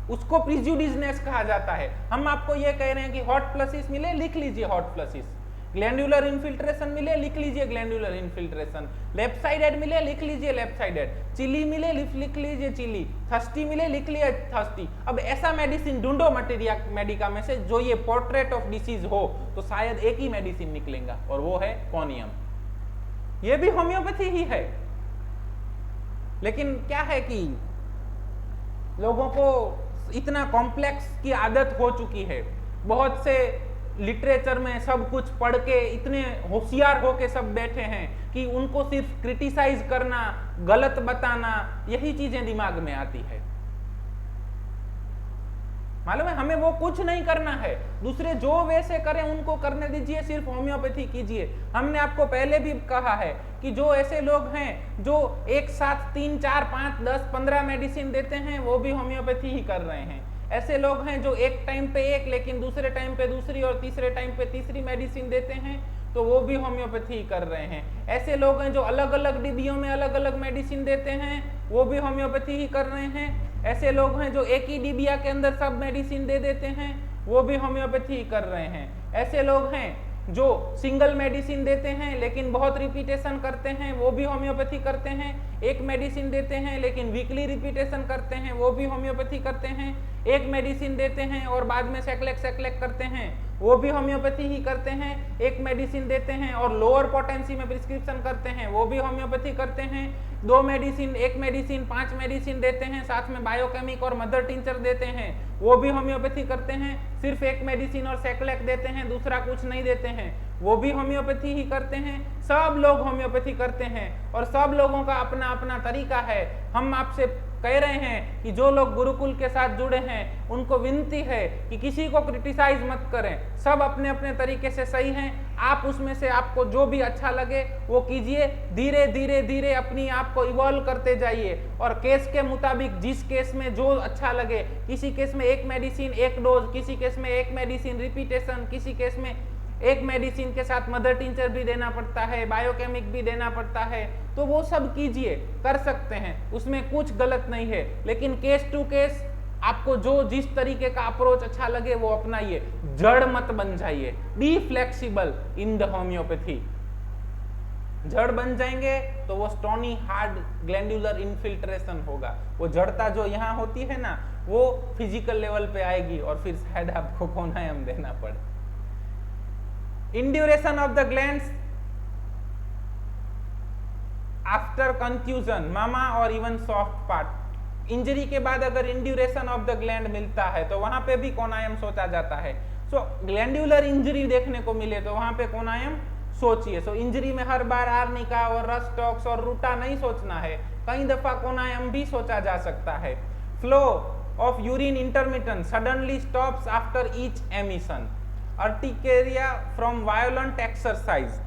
उसको प्रिजुडिसनेस कहा जाता है। हम आपको ये कह रहे हैं कि हॉट फ्लशिश मिले, लिख लीजिए हॉट फ्लशिश, ग्लैंडुलर इन्फिल्ट्रेशन मिले, लिख लीजिए ग्लैंडुलर इन्फिल्ट्रेशन, लेफ्ट साइडेड मिले, लिख लीजिए लेफ्ट साइडेड, चिली मिले, लिख लीजिए चिली, थर्स्टी मिले, लिख लिया थर्स्टी। अब ऐसा मेडिसिन ढूंढो मटीरिया मेडिका में से जो ये पोर्ट्रेट ऑफ डिसीज हो, तो शायद एक ही मेडिसिन निकलेगा और वो है कोनियम। ये भी होम्योपैथी ही है, लेकिन क्या है कि लोगों को इतना कॉम्प्लेक्स की आदत हो चुकी है, बहुत से लिटरेचर में सब कुछ पढ़ के इतने होशियार होके सब बैठे हैं कि उनको सिर्फ क्रिटिसाइज करना, गलत बताना, यही चीजें दिमाग में आती है। मालूम है, हमें वो कुछ नहीं करना है, दूसरे जो वैसे करें उनको करने दीजिए, सिर्फ होम्योपैथी कीजिए। हमने आपको पहले भी कहा है कि जो ऐसे लोग हैं जो एक साथ 3, 4, 5, 10, 15 मेडिसिन देते हैं, वो भी होम्योपैथी ही कर रहे हैं। ऐसे लोग हैं जो एक टाइम पे एक, लेकिन दूसरे टाइम पे दूसरी और तीसरे टाइम पे तीसरी मेडिसिन देते हैं, तो वो भी होम्योपैथी कर रहे हैं। ऐसे लोग हैं जो अलग अलग डिब्बियों में अलग अलग मेडिसिन देते हैं, वो भी होम्योपैथी ही कर रहे हैं। ऐसे लोग हैं जो एक ही डिबिया के अंदर सब मेडिसिन दे देते हैं, वो भी होम्योपैथी कर रहे हैं। ऐसे लोग हैं जो सिंगल मेडिसिन देते हैं लेकिन बहुत रिपीटेशन करते हैं, वो भी होम्योपैथी करते हैं। एक मेडिसिन देते हैं लेकिन वीकली रिपीटेशन करते हैं, वो भी होम्योपैथी करते हैं। एक मेडिसिन देते हैं और बाद में सैक्लेक करते हैं, वो भी होम्योपैथी ही करते हैं। एक मेडिसिन देते हैं और लोअर पोटेंसी में प्रिस्क्रिप्शन करते हैं, वो भी होम्योपैथी करते हैं। 2 मेडिसिन, 1 मेडिसिन, 5 मेडिसिन देते हैं, साथ में बायोकेमिक और मदर टिंचर देते हैं, वो भी होम्योपैथी करते हैं। सिर्फ एक मेडिसिन और सैक्लेक देते हैं, दूसरा कुछ नहीं देते हैं, वो भी होम्योपैथी ही करते हैं। सब लोग होम्योपैथी करते हैं और सब लोगों का अपना अपना तरीका है। हम आपसे कह रहे हैं कि जो लोग गुरुकुल के साथ जुड़े हैं उनको विनती है कि किसी को क्रिटिसाइज मत करें, सब अपने अपने तरीके से सही हैं। आप उसमें से आपको जो भी अच्छा लगे वो कीजिए, धीरे धीरे धीरे अपनी आप को इवॉल्व करते जाइए और केस के मुताबिक जिस केस में जो अच्छा लगे, किसी केस में 1 मेडिसिन 1 डोज, किसी केस में 1 मेडिसिन रिपीटेशन, किसी केस में 1 मेडिसिन के साथ मदर टिंचर भी देना पड़ता है, बायोकेमिक भी देना पड़ता है, तो वो सब कीजिए, कर सकते हैं, उसमें कुछ गलत नहीं है। लेकिन केस टू केस आपको जो जिस तरीके का अप्रोच अच्छा लगे वो अपनाइए, जड़ मत बन जाइए। Be flexible in the homeopathy. जड़ बन जाएंगे तो वो स्टोनी हार्ड ग्लैंडुलर इन्फिल्ट्रेशन होगा, वो जड़ता जो यहाँ होती है ना वो फिजिकल लेवल पे आएगी और फिर शायद आपको कोनायम देना पड़े। Induration of the glands after confusion mamma और इवन सॉफ्ट पार्ट। इंजरी के बाद अगर इंड्यूरेशन ऑफ द ग्लैंड मिलता है तो वहां पे भी कोनायम सोचा जाता है। सो ग्लैंडुलर इंजरी देखने को मिले तो वहां पे कोनायम सोचिए। सो इंजरी में हर बार आर्निका और रस्टॉक्स और रूटा नहीं सोचना है, कई दफा कोनायम भी सोचा जा सकता है। Flow of urine intermittent suddenly stops after each emission. Urticaria from violent exercise.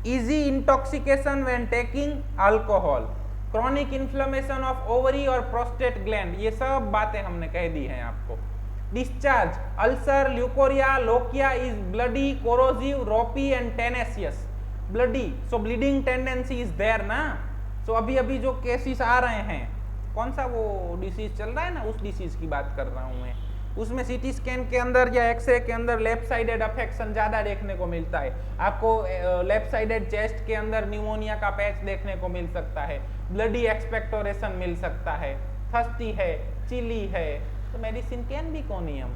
Easy intoxication when taking alcohol, chronic inflammation of ovary और prostate gland, ये सब बातें हमने कह दी हैं आपको। Discharge, ulcer, leukorrhea, lochia is bloody, corrosive, ropey and tenacious. Bloody, so bleeding tendency is there ना। so अभी अभी जो केसेस आ रहे हैं, कौन सा वो डिसीज चल रहा है ना, उस डिसीज की बात कर रहा हूँ मैं, उसमें सीटी स्कैन के अंदर या एक्सरे के अंदर लेफ्ट साइडेड अफेक्शन ज्यादा देखने को मिलता है। आपको लेफ्ट साइडेड चेस्ट के अंदर न्यूमोनिया का पैच देखने को मिल सकता है, ब्लडी एक्सपेक्टोरेशन मिल सकता है, थर्स्टी है, चिली है, तो medicine can be conium.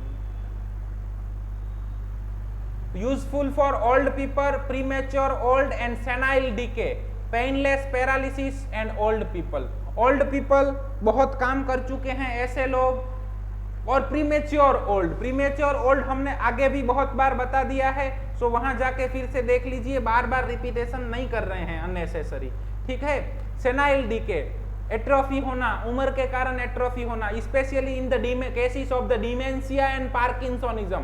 Useful for old people, premature old and senile decay, painless paralysis and old people. Old people बहुत काम कर चुके हैं ऐसे लोग, और प्रीमेच्योर ओल्ड हमने आगे भी बहुत बार बता दिया है, सो वहां जाके फिर से देख लीजिए, बार बार रिपीटेशन नहीं कर रहे हैं अननेसेसरी, ठीक है। सेनाइल डीके, एट्रोफी होना, उम्र के कारण एट्रोफी होना, specially in the cases of the dementia and parkinsonism.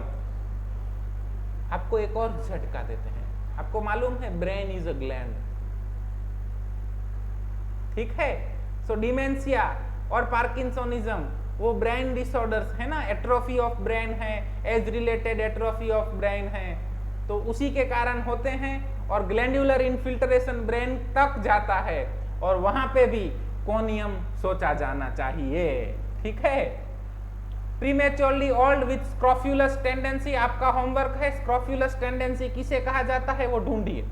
आपको एक और झटका देते हैं, आपको मालूम है ब्रेन इज अ ग्लैंड, ठीक है। सो डिमेंशिया और पार्किंसोनिज्म वो ब्रेन डिसऑर्डर्स है ना, एट्रोफी ऑफ ब्रेन है, age related atrophy of brain है, तो उसी के कारण होते हैं। और ग्लैंडुलर इन्फिल्ट्रेशन ब्रेन तक जाता है और वहां पे भी कोनियम सोचा जाना चाहिए, ठीक है। प्रीमेच्योरली ओल्ड विथ स्क्रॉफ्यूलस टेंडेंसी, आपका होमवर्क है, स्क्रॉफ्यूलस टेंडेंसी किसे कहा जाता है वो ढूंढिए।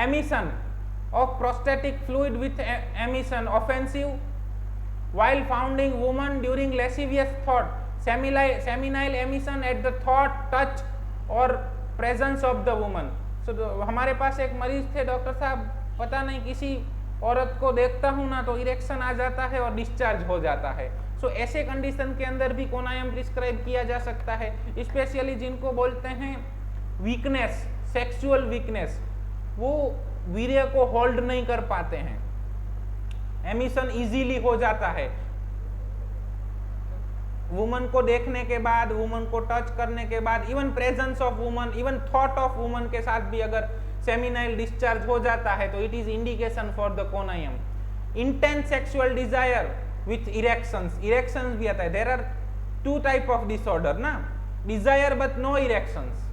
Emission of prostatic fluid with emission offensive while founding woman during lascivious thought, seminal emission at the thought, touch or presence of the woman। so हमारे पास एक मरीज थे, डॉक्टर साहब पता नहीं किसी औरत को देखता हूं ना तो इरेक्शन आ जाता है और डिस्चार्ज हो जाता है। सो ऐसे कंडीशन के अंदर भी कोनायम प्रिस्क्राइब किया जा सकता है, स्पेशली जिनको बोलते हैं वीकनेस, सेक्सुअल वीकनेस, वो वीर्य को होल्ड नहीं कर पाते हैं, एमिशन इजीली हो जाता है। वुमन को देखने के बाद, वुमन को टच करने के बाद, even presence of woman, even thought of woman के साथ भी अगर सेमिनाइल डिस्चार्ज हो जाता है तो it is indication for the conium. Intense sexual desire with erections, erections भी आता है। There are two type of disorder ना, desire but no erections.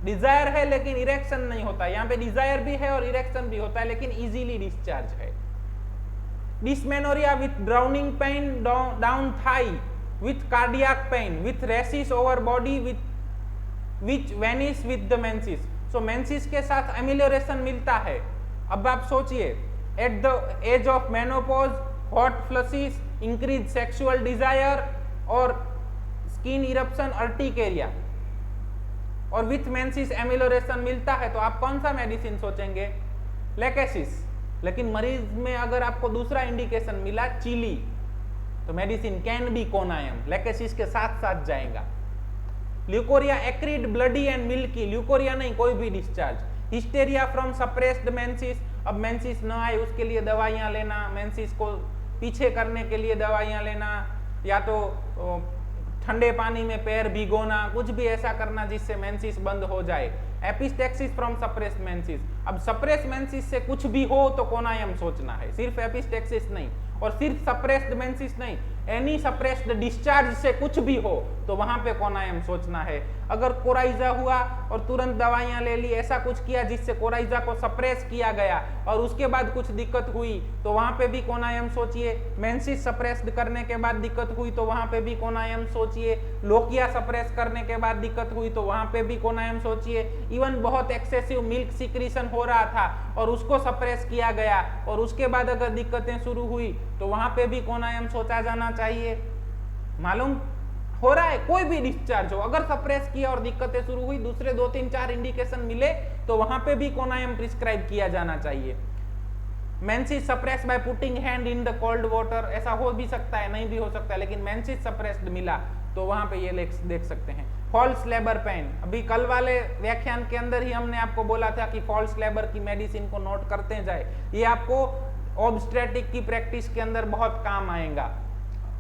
Desire है लेकिन इरेक्शन नहीं होता, यहाँ पे डिजायर भी है और इरेक्शन भी होता है लेकिन इजीली डिस्चार्ज है। Dysmenorrhea with drowning pain down thigh, with cardiac pain, with rashes over body, which vanish with the menses। so menses के साथ amelioration मिलता है। अब आप सोचिए, at the age of menopause, hot flushes, increased sexual desire और skin eruption, urticaria और with menses amelioration मिलता है, तो आप कौन सा मेडिसिन सोचेंगे? लेकेसिस। लेकिन मरीज में अगर आपको दूसरा इंडिकेशन मिला चिली, तो मेडिसिन कैन बी कोनायम, लेकेसिस के साथ साथ जाएगा। Leucorrhoea acrid, bloody and milky, leucorrhoea नहीं कोई भी discharge. Hysteria from suppressed menses, अब मेंसिस न आए उसके लिए दवाइयां लेना, मेंसिस को पीछे करने के लिए दवाइयां लेना, या तो ठंडे पानी में पैर भिगोना, कुछ भी ऐसा करना जिससे मेंसिस बंद हो जाए। एपिस्टेक्सिस फ्रॉम सप्रेस्ड मेंसिस, अब सप्रेस्ड मेंसिस से कुछ भी हो तो कोनायम सोचना है, सिर्फ एपिस्टेक्सिस नहीं और सिर्फ सप्रेस्ड मेंसिस नहीं, एनी सप्रेस्ड डिस्चार्ज से कुछ भी हो तो वहां पे कोनायम सोचना है। अगर कोराइजा हुआ और तुरंत दवाइयां ले ली, ऐसा कुछ किया जिससे कोराइजा को सप्रेस किया गया और उसके बाद कुछ दिक्कत हुई तो वहां पे भी कोनायम सोचिए। मेंसिस सप्रेस्ड करने के बाद दिक्कत हुई तो वहां पे भी कोनायम सोचिए। लोकिया सप्रेस करने के बाद दिक्कत हुई तो वहां पे भी कोनायम सोचिए। इवन बहुत एक्सेसिव मिल्क सिक्रीशन हो रहा था और उसको सप्रेस किया गया और उसके बाद अगर दिक्कतें शुरू हुई तो वहां पे भी कोनायम सोचा जाना चाहिए। मालूम हो रहा है, कोई भी डिस्चार्ज हो अगर सप्रेस किया और दिक्कतें शुरू हुई, दूसरे 2 3 4 इंडिकेशन मिले तो वहां पे भी कोनायम प्रिस्क्राइब किया जाना चाहिए। Menses suppress by putting hand in the cold water, ऐसा हो भी सकता है, नहीं भी हो सकता है, लेकिन मेंसिस सप्रेस्ड मिला तो वहां पे ये देख सकते हैं। फॉल्स लेबर पेन, अभी कल वाले व्याख्यान के अंदर ही हमने आपको बोला था कि फॉल्स लेबर की मेडिसिन को नोट करते जाए, ये आपको ऑब्स्टेटिक की प्रैक्टिस के अंदर बहुत काम आएगा।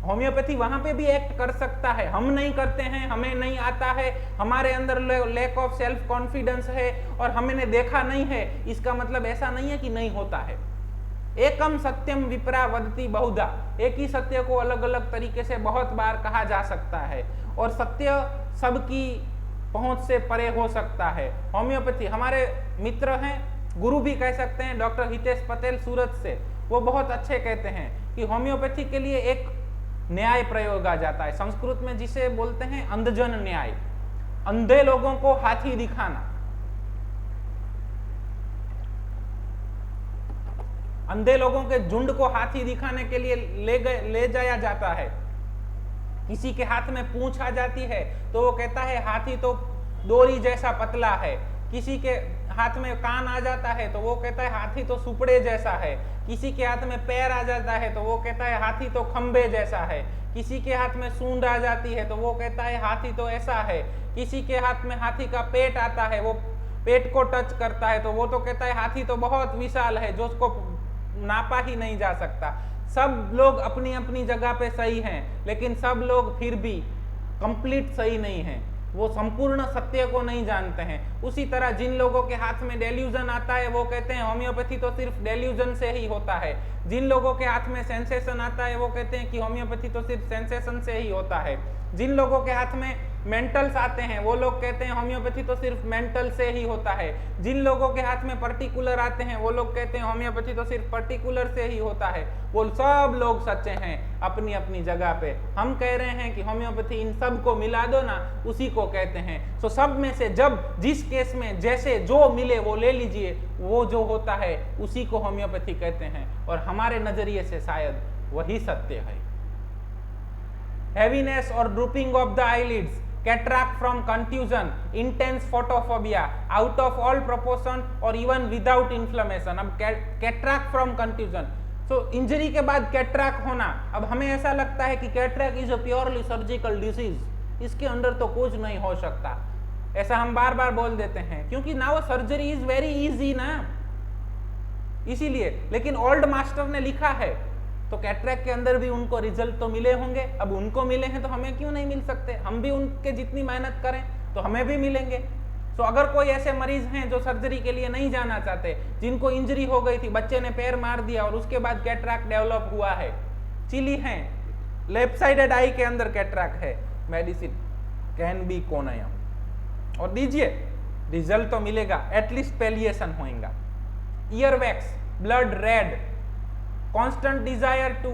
होम्योपैथी वहां पे भी एक्ट कर सकता है, हम नहीं करते हैं, हमें नहीं आता है, हमारे अंदर लैक ऑफ सेल्फ कॉन्फिडेंस है और हमने देखा नहीं है, इसका मतलब ऐसा नहीं है कि नहीं होता है। एकम सत्यम विपरा वदति बहुधा, एक ही सत्य को अलग अलग तरीके से बहुत बार कहा जा सकता है और सत्य सबकी पहुंच से परे हो सकता है। होम्योपैथी हमारे मित्र हैं, गुरु भी कह सकते हैं, डॉक्टर हितेश पटेल सूरत से, वो बहुत अच्छे कहते हैं कि होम्योपैथी के लिए एक न्याय प्रयोग आ जाता है, संस्कृत में जिसे बोलते हैं अंधजन न्याय, अंधे लोगों को हाथी दिखाना। अंधे लोगों के झुंड को हाथी दिखाने के लिए ले जाया जाता है। किसी के हाथ में पूंछ आ जाती है तो वो कहता है हाथी तो डोरी जैसा पतला है, किसी के हाथ में कान आ जाता है तो वो कहता है हाथी तो सुपड़े जैसा है, किसी के हाथ में पैर आ जाता है तो वो कहता है हाथी तो खंबे जैसा है, किसी के हाथ में सूंड आ जाती है तो वो कहता है हाथी तो ऐसा है, किसी के हाथ में हाथी का पेट आता है, वो पेट को टच करता है तो वो तो कहता है हाथी तो बहुत विशाल है जो उसको नापा ही नहीं जा सकता। सब लोग अपनी अपनी जगह पे सही हैं, लेकिन सब लोग फिर भी कंप्लीट सही नहीं हैं, वो संपूर्ण सत्य को नहीं जानते हैं। उसी तरह जिन लोगों के हाथ में डेल्यूजन आता है वो कहते हैं होम्योपैथी तो सिर्फ डेल्यूजन से ही होता है, जिन लोगों के हाथ में सेंसेशन आता है वो कहते हैं कि होम्योपैथी तो सिर्फ सेंसेशन से ही होता है, जिन लोगों के हाथ में मेंटल्स आते हैं वो लोग कहते हैं होम्योपैथी तो सिर्फ मेंटल से ही होता है, जिन लोगों के हाथ में पर्टिकुलर आते हैं वो लोग कहते हैं होम्योपैथी तो सिर्फ पर्टिकुलर से ही होता है। वो सब लोग सच्चे हैं अपनी अपनी जगह पे। हम कह रहे हैं कि होम्योपैथी इन सब को मिला दो ना, उसी को कहते हैं। सो सब में से जब जिस केस में जैसे जो मिले वो ले लीजिए, वो जो होता है उसी को होम्योपैथी कहते हैं और हमारे नजरिए से शायद वही सत्य है। हैवीनेस और drooping of the eyelids, cataract from confusion, intense photophobia, out of all proportion और इवन विदाउट इन्फ्लेमेशन। अब cataract from confusion, so injury के बाद कैटरैक्ट होना, अब हमें ऐसा लगता है कि cataract is a purely surgical disease, इसके अंदर तो कुछ नहीं हो सकता, ऐसा हम बार बार बोल देते हैं क्योंकि ना वो सर्जरी इज वेरी इजी ना, इसीलिए। लेकिन ओल्ड मास्टर ने लिखा है तो कैटरैक्ट के अंदर भी उनको रिजल्ट तो मिले होंगे, अब उनको मिले हैं तो हमें क्यों नहीं मिल सकते, हम भी उनके जितनी मेहनत करें तो हमें भी मिलेंगे। तो अगर कोई ऐसे मरीज हैं जो सर्जरी के लिए नहीं जाना चाहते, जिनको इंजरी हो गई थी, बच्चे ने पैर मार दिया और उसके बाद कैटरैक्ट डेवलप हुआ है, चिली है, लेफ्ट साइडेड आई के अंदर कैटरैक्ट है, मेडिसिन कैन बी कोनायम और दीजिए, रिजल्ट तो मिलेगा, एटलीस्ट पेलिएशन होएगा। Ear wax, blood red, constant desire to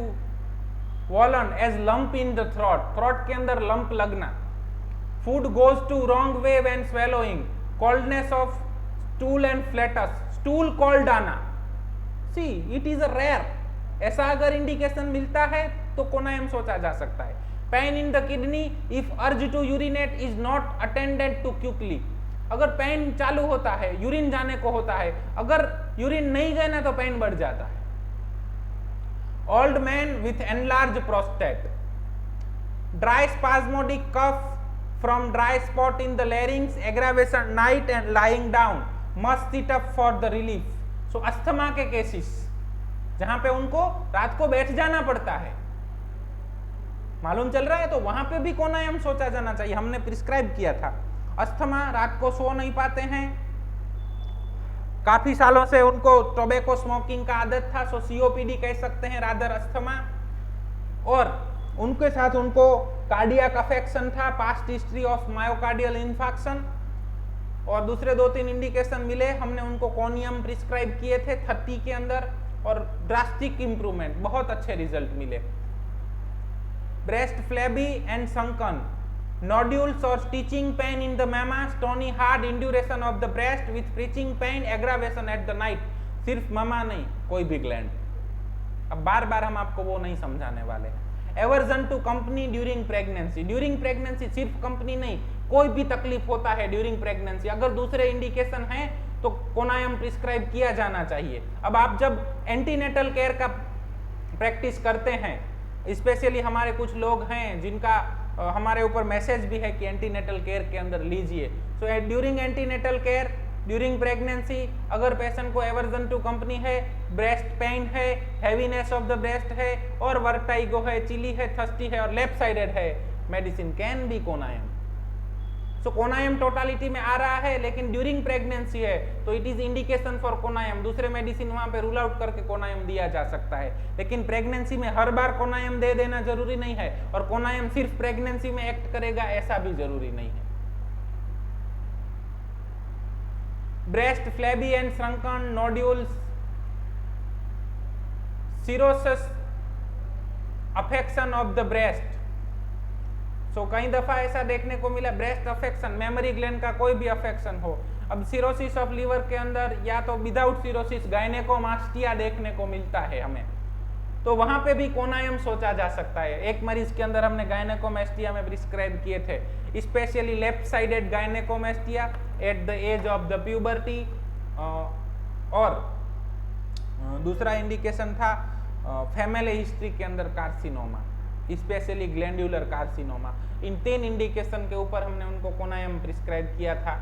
वॉलन as lump in the throat के अंदर लंप लगना, food goes to wrong way when swallowing, coldness of stool and flatus, stool cold आना, see it is a rare, ऐसा अगर इंडिकेशन मिलता है तो कोनायम सोचा जा सकता है। Pain in the kidney if urge to urinate is not attended to quickly, अगर पेन चालू होता है, यूरिन जाने को होता है, अगर यूरिन नहीं गए ना तो पेन बढ़ जाता है। Old man with enlarge prostate, dry spasmodic cough from dry spot in the larynx, aggravation night and lying down, must sit up for the relief. So asthma के केसेस जहां पे उनको रात को बैठ जाना पड़ता है, मालूम चल रहा है, तो वहां पे भी कोनायम सोचा जाना चाहिए, हमने प्रिस्क्राइब किया था। अस्थमा, रात को सो नहीं पाते हैं, काफी सालों से उनको टोबैको स्मोकिंग का आदत था, सो सीओपीडी कह सकते हैं, रादर अस्थमा, और उनके साथ उनको कार्डियक अफेक्शन था, past history of myocardial infarction, और दूसरे 2-3 इंडिकेशन मिले, हमने उनको कोनियम प्रिस्क्राइब किए थे 30 के अंदर, और ड्रास्टिक इंप्रूवमेंट, बहुत अच्छे रिजल्ट मिले। Breast flabby and sunken, nodules और stitching pain in the mamma, stony hard, induration of the breast with pricking pain, aggravation at the night. सिर्फ मामा नहीं, कोई भी ग्लैंड। अब बार बार हम आपको वो नहीं समझाने वाले। Aversion to company during pregnancy, during pregnancy सिर्फ कंपनी नहीं, कोई भी तकलीफ होता है ड्यूरिंग प्रेगनेंसी, अगर दूसरे इंडिकेशन हैं तो कोनायम प्रिस्क्राइब किया जाना चाहिए। अब आप जब एंटीनेटल केयर का प्रैक्टिस करते हैं, स्पेशली हमारे कुछ लोग हैं जिनका हमारे ऊपर मैसेज भी है कि एंटीनेटल केयर के अंदर लीजिए, so during antenatal care, during pregnancy, अगर पेशेंट को एवर्जन टू कंपनी है, ब्रेस्ट पेन है, हैवीनेस ऑफ द ब्रेस्ट है, और वर्टाइगो है, चिली है, थर्स्टी है और लेफ्ट साइडेड है, medicine can be conium. So conium totality में आ रहा है, लेकिन ड्यूरिंग प्रेगनेंसी है तो it is indication for conium. दूसरे मेडिसिन वहां पे रूल आउट करके कोनायम दिया जा सकता है, लेकिन प्रेगनेंसी में हर बार कोनायम दे देना जरूरी नहीं है, और कोनायम सिर्फ प्रेगनेंसी में एक्ट करेगा ऐसा भी जरूरी नहीं है। Breast flabby and shrunken, nodules, cirrhosis, affection of the breast. तो कई दफा ऐसा देखने को मिला, ब्रेस्ट अफेक्शन, मेमोरी ग्लैंड का कोई भी अफेक्शन हो। अब सिरोसिस ऑफ लीवर के अंदर या तो विदाउट सिरोसिस गायनेकोमास्टिया देखने को मिलता है हमें, तो वहां पे भी कोनायम सोचा जा सकता है। एक मरीज के अंदर हमने गायनेकोमास्टिया में प्रिस्क्राइब किए थे, specially left sided gynaecomastia at the age of the puberty, और दूसरा इंडिकेशन था फैमिली हिस्ट्री के अंदर कार्सिनोमा, स्पेशली ग्लैंडुलर कार्सिनोमा। इन 3 इंडिकेशन के ऊपर हमने उनको कोनायम प्रिस्क्राइब किया था।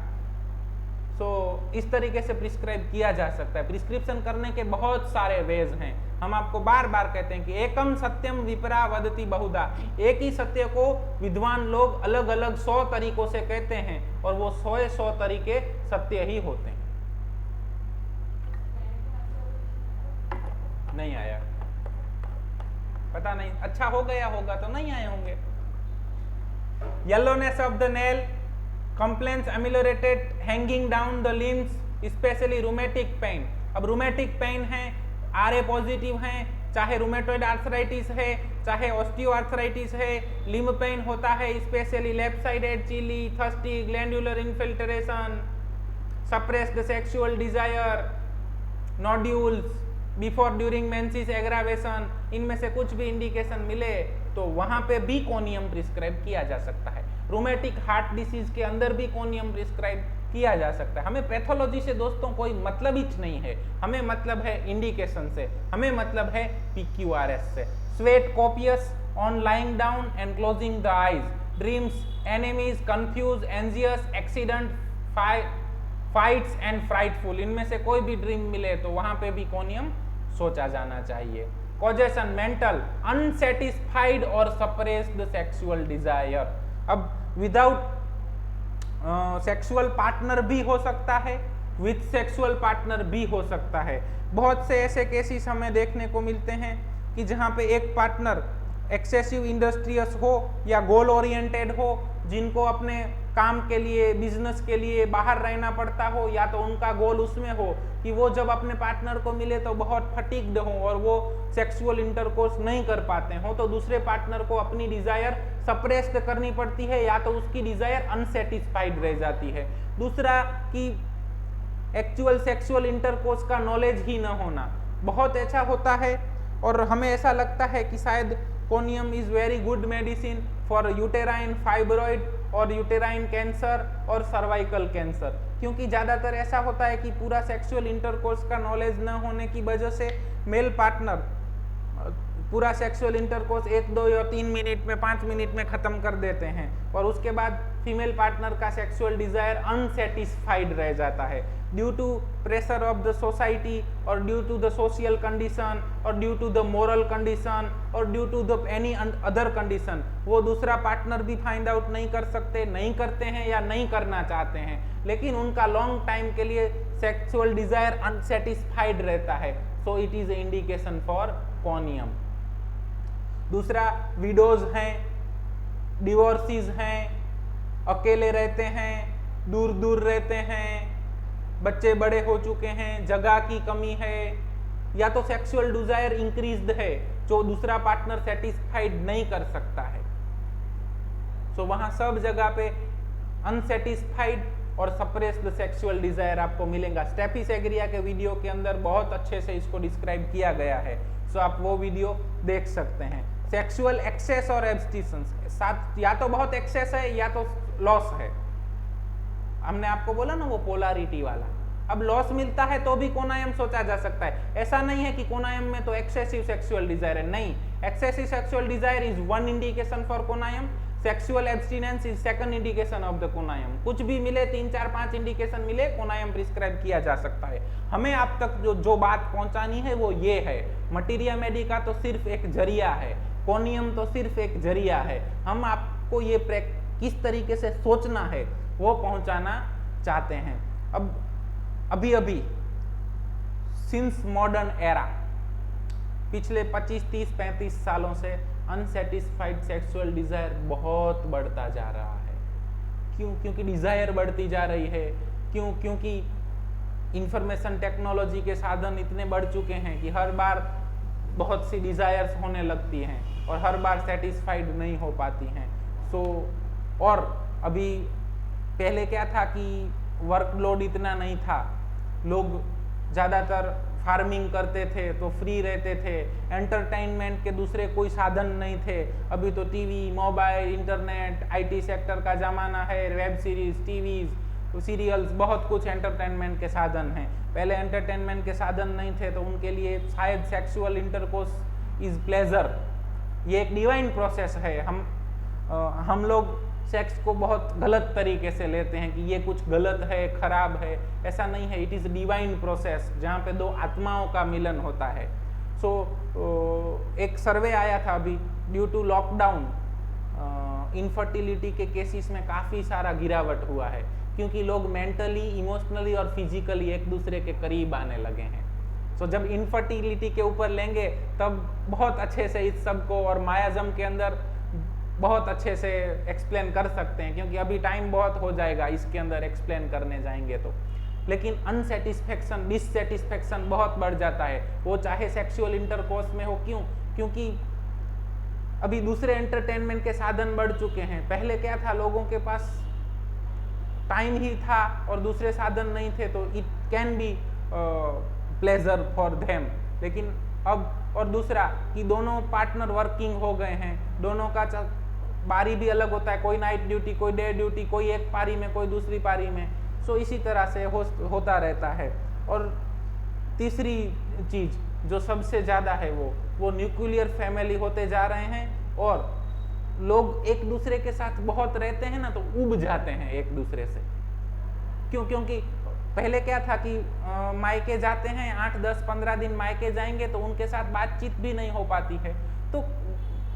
सो इस तरीके से प्रिस्क्राइब किया जा सकता है। प्रिस्क्रिप्शन करने के बहुत सारे वेज हैं, हम आपको बार बार कहते हैं कि एकम सत्यम विपरा वदति बहुधा, एक ही सत्य को विद्वान लोग अलग अलग 100 तरीकों से कहते हैं, और वो 100 तरीके सत्य ही होते हैं। नहीं आया, पता नहीं, अच्छा हो गया होगा तो नहीं आए होंगे। Yellowness of the nail, complaints ameliorated, hanging down the limbs, specially rheumatic pain. अब रूमेटिक पेन है, आरए पॉजिटिव है, चाहे रूमेटॉइड आर्थराइटिस है, चाहे ऑस्टियोआर्थराइटिस है, लिम्ब पेन होता है, specially left sided, chilly, thirsty, glandular infiltration, suppressed sexual desire, nodules, before during menses aggravation, इनमें से कुछ भी इंडिकेशन मिले तो वहां पे भी कोनियम प्रिस्क्राइब किया जा सकता है। रूमेटिक हार्ट डिसीज के अंदर भी कोनियम प्रिस्क्राइब किया जा सकता है। हमें पैथोलॉजी से दोस्तों कोई मतलब ही नहीं है, हमें मतलब है इंडिकेशन से, हमें मतलब है PQRS से। Sweat copious on lying down and closing the eyes, dreams, enemies, confuse, anxious, accident, fights and frightful, इनमें से कोई भी ड्रीम मिले तो वहां पे भी कोनियम सोचा जाना चाहिए। कॉजेशन, मेंटल, अनसेटिस्फाइड और सप्रेस्ड सेक्सुअल डिजायर। अब विदाउट सेक्सुअल पार्टनर भी हो सकता है, विथ सेक्सुअल पार्टनर भी हो सकता है। बहुत से ऐसे केसेस हमें देखने को मिलते हैं कि जहां पे एक पार्टनर एक्सेसिव इंडस्ट्रियस हो या गोल ओरिएंटेड हो, जिनको अपने काम के लिए, बिजनेस के लिए बाहर रहना पड़ता हो, या तो उनका गोल उसमें हो कि वो जब अपने पार्टनर को मिले तो बहुत फटीग्ड हो और वो सेक्सुअल इंटरकोर्स नहीं कर पाते हो, तो दूसरे पार्टनर को अपनी डिजायर सप्रेस्ड करनी पड़ती है, या तो उसकी डिजायर अनसेटिस्फाइड रह जाती है। दूसरा कि एक्चुअल सेक्सुअल इंटरकोर्स का नॉलेज ही न होना बहुत अच्छा होता है, और हमें ऐसा लगता है कि शायद conium is very good medicine for uterine fibroid और यूटेराइन कैंसर और सर्वाइकल कैंसर, क्योंकि ज़्यादातर ऐसा होता है कि पूरा सेक्सुअल इंटरकोर्स का नॉलेज न होने की वजह से मेल पार्टनर पूरा सेक्सुअल इंटरकोर्स 1, 2 या 3 मिनट में, 5 मिनट में ख़त्म कर देते हैं, और उसके बाद फीमेल पार्टनर का सेक्सुअल डिजायर अनसेटिस्फाइड रह जाता है due to pressure of the society, और due to the social condition, और due to the moral condition, और due to the any other condition. वो दूसरा पार्टनर भी फाइंड आउट नहीं कर सकते, नहीं करते हैं या नहीं करना चाहते हैं, लेकिन उनका लॉन्ग टाइम के लिए सेक्सुअल डिजायर अनसेटिस्फाइड रहता है, so it is a indication for conium. दूसरा विडोज हैं, डिवोर्सीज हैं, अकेले रहते हैं, दूर दूर रहते हैं, बच्चे बड़े हो चुके हैं, जगह की कमी है, या तो सेक्सुअल डिजायर इंक्रीज्ड है जो दूसरा पार्टनर सेटिस्फाइड नहीं कर सकता है। सो वहां सब जगह पे अनसेटिस्फाइड और सप्रेस्ड सेक्सुअल डिजायर आपको मिलेगा। स्टेफी सेग्रिया के वीडियो के अंदर बहुत अच्छे से इसको डिस्क्राइब किया गया है, सो आप वो वीडियो देख सकते हैं। सेक्सुअल एक्सेस और एब्स्टिशंस साथ, या तो बहुत एक्सेस है या तो लॉस है। हमने आपको बोला ना वो पोलैरिटी वाला। अब लॉस मिलता है तो भी कोनायम सोचा जा सकता है। ऐसा नहीं है कि कोनायम में तो एक्सेसिव सेक्सुअल डिजायर है, नहीं। Excessive sexual desire is one indication for conium, sexual abstinence is second indication of the conium. कुछ भी मिले, 3 4 5 इंडिकेशन मिले, कोनायम प्रिस्क्राइब किया जा सकता है। हमें आप तक जो बात पहुंचानी है वो ये है, मटीरिया मेडिका तो सिर्फ एक जरिया है, कोनियम तो सिर्फ एक जरिया है। हम आपको ये किस तरीके से सोचना है वो पहुंचाना चाहते हैं। अब अभी सिंस मॉडर्न एरा, पिछले 25 30 35 सालों से अनसेटिस्फाइड सेक्सुअल डिजायर बहुत बढ़ता जा रहा है। क्यों? क्योंकि डिजायर बढ़ती जा रही है। क्यों? क्योंकि इंफॉर्मेशन टेक्नोलॉजी के साधन इतने बढ़ चुके हैं कि हर बार बहुत सी डिजायर्स होने लगती हैं और हर बार सेटिस्फाइड नहीं हो पाती हैं। और अभी पहले क्या था कि वर्कलोड इतना नहीं था, लोग ज़्यादातर फार्मिंग करते थे तो फ्री रहते थे, एंटरटेनमेंट के दूसरे कोई साधन नहीं थे। अभी तो TV, mobile, internet, IT sector का ज़माना है, वेब सीरीज, टीवीज, सीरियल्स, बहुत कुछ एंटरटेनमेंट के साधन हैं। पहले एंटरटेनमेंट के साधन नहीं थे तो उनके लिए शायद सेक्सुअल इंटरकोर्स इज प्लेजर, ये एक डिवाइन प्रोसेस है। हम लोग सेक्स को बहुत गलत तरीके से लेते हैं कि ये कुछ गलत है, खराब है। ऐसा नहीं है, इट इज़ डिवाइन प्रोसेस जहाँ पे दो आत्माओं का मिलन होता है। एक सर्वे आया था अभी, ड्यू टू लॉकडाउन इनफर्टिलिटी के केसेस में काफ़ी सारा गिरावट हुआ है, क्योंकि लोग मेंटली, इमोशनली और फिजिकली एक दूसरे के करीब आने लगे हैं। जब इनफर्टिलिटी के ऊपर लेंगे तब बहुत अच्छे से इस सब को और मायाजम के अंदर बहुत अच्छे से एक्सप्लेन कर सकते हैं, क्योंकि अभी टाइम बहुत हो जाएगा इसके अंदर एक्सप्लेन करने जाएंगे तो। लेकिन अनसेटिस्फेक्शन, डिससेटिस्फेक्शन बहुत बढ़ जाता है, वो चाहे सेक्सुअल इंटरकोर्स में हो। क्यों? क्योंकि अभी दूसरे एंटरटेनमेंट के साधन बढ़ चुके हैं। पहले क्या था, लोगों के पास टाइम ही था और दूसरे साधन नहीं थे, तो it can be pleasure for them. लेकिन अब, और दूसरा कि दोनों पार्टनर वर्किंग हो गए हैं, दोनों का बारी भी अलग होता है, कोई नाइट ड्यूटी, कोई डे ड्यूटी, कोई एक पारी में, कोई दूसरी पारी में। इसी तरह से होता रहता है। और तीसरी चीज जो सबसे ज़्यादा है वो न्यूक्लियर फैमिली होते जा रहे हैं, और लोग एक दूसरे के साथ बहुत रहते हैं ना, तो उब जाते हैं एक दूसरे से। क्यों? क्योंकि पहले क्या था कि मायके जाते हैं, 8 10 15 दिन मायके जाएंगे तो उनके साथ बातचीत भी नहीं हो पाती है। तो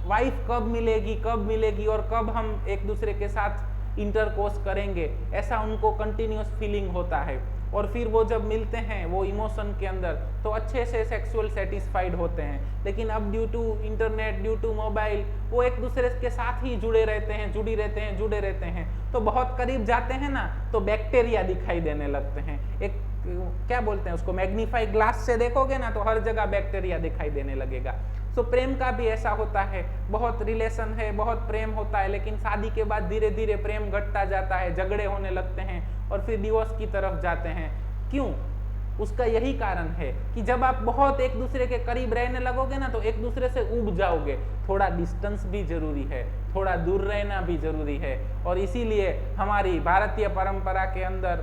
वाइफ कब मिलेगी और कब हम एक दूसरे के साथ इंटरकोर्स करेंगे, ऐसा उनको कंटिन्यूस फीलिंग होता है। और फिर वो जब मिलते हैं वो इमोशन के अंदर, तो अच्छे से सेक्सुअल सेटिस्फाइड होते हैं। लेकिन अब due to internet, due to mobile, वो एक दूसरे के साथ ही जुड़े रहते हैं। तो बहुत करीब जाते हैं ना, तो बैक्टीरिया दिखाई देने लगते हैं। एक क्या बोलते हैं उसको, मैग्नीफाई ग्लास से देखोगे ना तो हर जगह बैक्टीरिया दिखाई देने लगेगा। प्रेम का भी ऐसा होता है, बहुत रिलेशन है, बहुत प्रेम होता है, लेकिन शादी के बाद धीरे धीरे प्रेम घटता जाता है, झगड़े होने लगते हैं और फिर डिवोर्स की तरफ जाते हैं। क्यों? उसका यही कारण है कि जब आप बहुत एक दूसरे के करीब रहने लगोगे ना, तो एक दूसरे से उब जाओगे। थोड़ा डिस्टेंस भी जरूरी है, थोड़ा दूर रहना भी जरूरी है। और इसीलिए हमारी भारतीय परंपरा के अंदर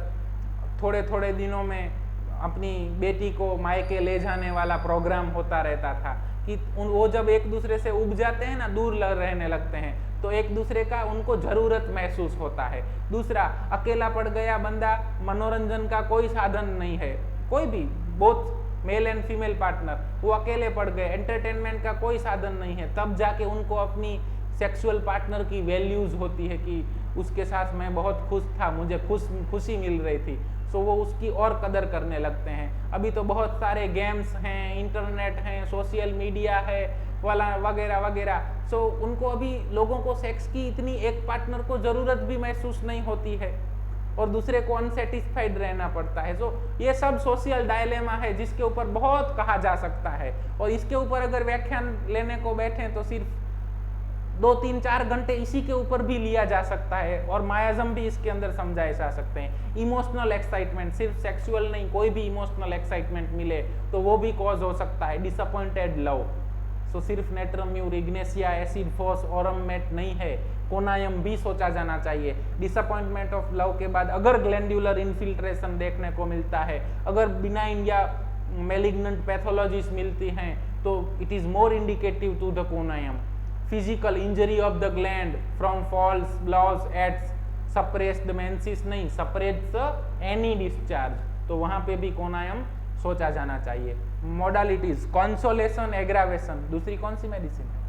थोड़े थोड़े दिनों में अपनी बेटी को मायके ले जाने वाला प्रोग्राम होता रहता था, कि वो जब एक दूसरे से उब जाते हैं ना, दूर रहने लगते हैं, तो एक दूसरे का उनको जरूरत महसूस होता है। दूसरा, अकेला पड़ गया बंदा, मनोरंजन का कोई साधन नहीं है, कोई भी, both male and female partner, वो अकेले पड़ गए, एंटरटेनमेंट का कोई साधन नहीं है, तब जाके उनको अपनी सेक्सुअल पार्टनर की वैल्यूज होती है कि उसके साथ मैं बहुत खुश था, मुझे खुशी मिल रही थी। सो वो उसकी और कदर करने लगते हैं। अभी तो बहुत सारे गेम्स हैं, इंटरनेट हैं, सोशल मीडिया है वाला वगैरह वगैरह। सो उनको अभी लोगों को सेक्स की इतनी एक पार्टनर को ज़रूरत भी महसूस नहीं होती है और दूसरे को अनसेटिस्फाइड रहना पड़ता है। सो ये सब सोशल डायलेमा है जिसके ऊपर बहुत कहा जा सकता है, और इसके ऊपर अगर व्याख्यान लेने को बैठे तो सिर्फ 2-3-4 घंटे इसी के ऊपर भी लिया जा सकता है, और मायाजम भी इसके अंदर समझाए जा सकते हैं। इमोशनल एक्साइटमेंट, सिर्फ सेक्सुअल नहीं, कोई भी इमोशनल एक्साइटमेंट मिले तो वो भी कॉज हो सकता है डिसअपॉइंटेड लव। सो सिर्फ natrum mur, ignatia, acid phos, aurum met नहीं है, कोनायम भी सोचा जाना चाहिए। डिसअपॉइंटमेंट ऑफ लव के बाद अगर ग्लैंडुलर इन्फिल्ट्रेशन देखने को मिलता है, अगर बिनाइन या मेलिग्नेंट पैथोलॉजीज मिलती हैं, तो it is more indicative to the conium. Physical injury of the gland from falls blows at suppressed menses नहीं, सप्रेस्ड एनी डिस्चार्ज, तो वहां पे भी कोनायम सोचा जाना चाहिए। मॉडलिटीज, कंसोलेशन, एग्रावेशन, दूसरी कौन सी मेडिसिन है?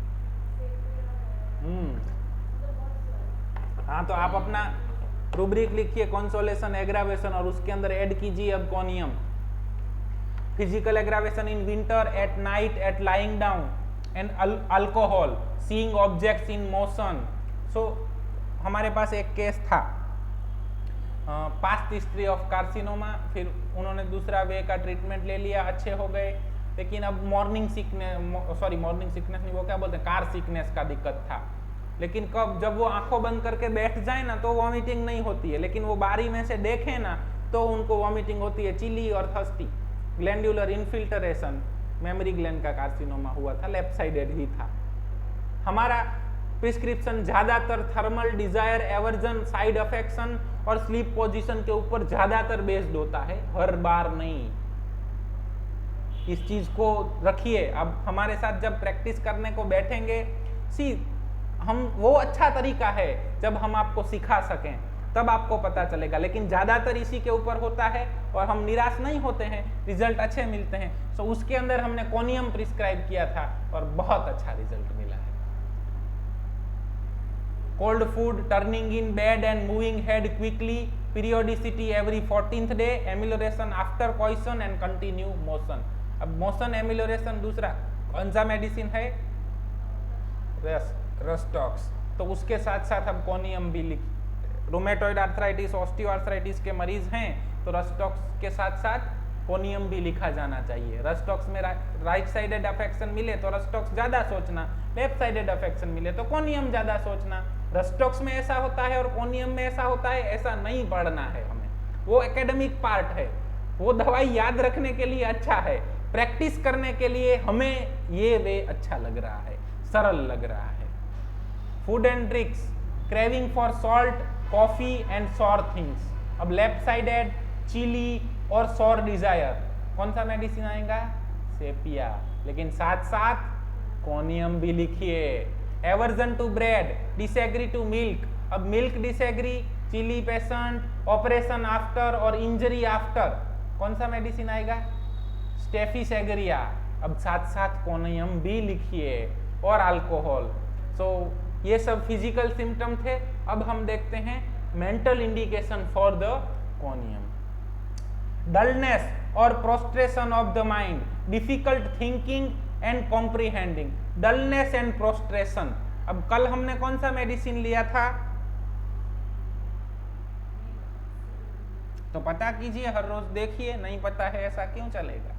हाँ, तो आप अपना रूब्रिक लिखिए कंसोलेशन, एग्रावेशन, और उसके अंदर ऐड कीजिए अब conium. Physical aggravation in winter, at night, at lying down, and alcohol, seeing objects in motion. So हमारे पास एक केस था, पास्ट हिस्ट्री ऑफ कार्सिनोमा, फिर उन्होंने दूसरा वे का ट्रीटमेंट ले लिया, अच्छे हो गए, लेकिन अब मॉर्निंग सिकनेस नहीं, वो क्या बोलते हैं, कार सिकनेस का दिक्कत था। लेकिन कब, जब वो आंखों बंद करके बैठ जाए ना तो वॉमिटिंग नहीं होती है, लेकिन वो बारी में से देखे ना तो उनको वॉमिटिंग होती है, चिली और thirsty. Glandular infiltration, mammary gland का कार्सिनोमा हुआ था, लेफ्ट साइडेड ही था। हमारा प्रिस्क्रिप्शन ज्यादातर thermal desire, aversion, side affection और स्लीप पोजीशन के ऊपर ज्यादातर बेस्ड होता है, हर बार नहीं। इस चीज को रखिए। अब हमारे साथ जब प्रैक्टिस करने को बैठेंगे, हम वो अच्छा तरीका है जब हम आपको सिखा सकें, तब आपको पता चलेगा, लेकिन ज्यादातर इसी के ऊपर होता है और हम निराश नहीं होते हैं, रिजल्ट अच्छे मिलते हैं। सो उसके अंदर हमने कोनियम प्रिस्क्राइब किया था और बहुत अच्छा रिजल्ट मिला है। Cold food, turning in bed and moving head quickly, periodicity every 14th day, amelioration after Poisson and continue motion. अब मोशन एमिलोरेशन दूसरा कौन सा मेडिसिन है? रस्टॉक्स। तो उसके साथ साथ हम कोनियम भी लिख, रोमेटॉइड आर्थराइटिस, ऑस्टियोआर्थराइटिस के मरीज हैं तो रस्टॉक्स के साथ साथ कोनियम भी लिखा जाना चाहिए। रस्टॉक्स में राइट साइडेड अफेक्शन मिले तो रस्टॉक्स ज्यादा सोचना, लेफ्ट साइडेड अफेक्शन मिले तो कोनियम ज्यादा सोचना। रस्टॉक्स में ऐसा होता है और कोनियम में ऐसा होता है, ऐसा नहीं पढ़ना है हमें, वो एकेडमिक पार्ट है, वो दवाई याद रखने के लिए अच्छा है, प्रैक्टिस करने के लिए हमें ये वे अच्छा लग रहा है, सरल लग रहा है। Food and drinks, craving for salt, coffee and sour things. अब लेफ्ट साइडेड चिली और सॉर डिजायर, कौन सा मेडिसिन आएगा? सेपिया, लेकिन साथ साथ कोनियम भी लिखिए। Aversion to bread, disagree to milk. अब milk disagree, chilly patient, operation after और इंजरी आफ्टर, कौन सा मेडिसिन आएगा? स्टेफिसेगरिया। अब साथ साथ कोनियम भी लिखिए, और अल्कोहल। सो ये सब फिजिकल सिम्टम थे। अब हम देखते हैं mental indication for the conium. Dullness और prostration of the mind, difficult thinking and comprehending. Dullness and prostration. अब कल हमने कौन सा मेडिसिन लिया था? तो पता कीजिए, हर रोज देखिए, नहीं पता है ऐसा क्यों चलेगा?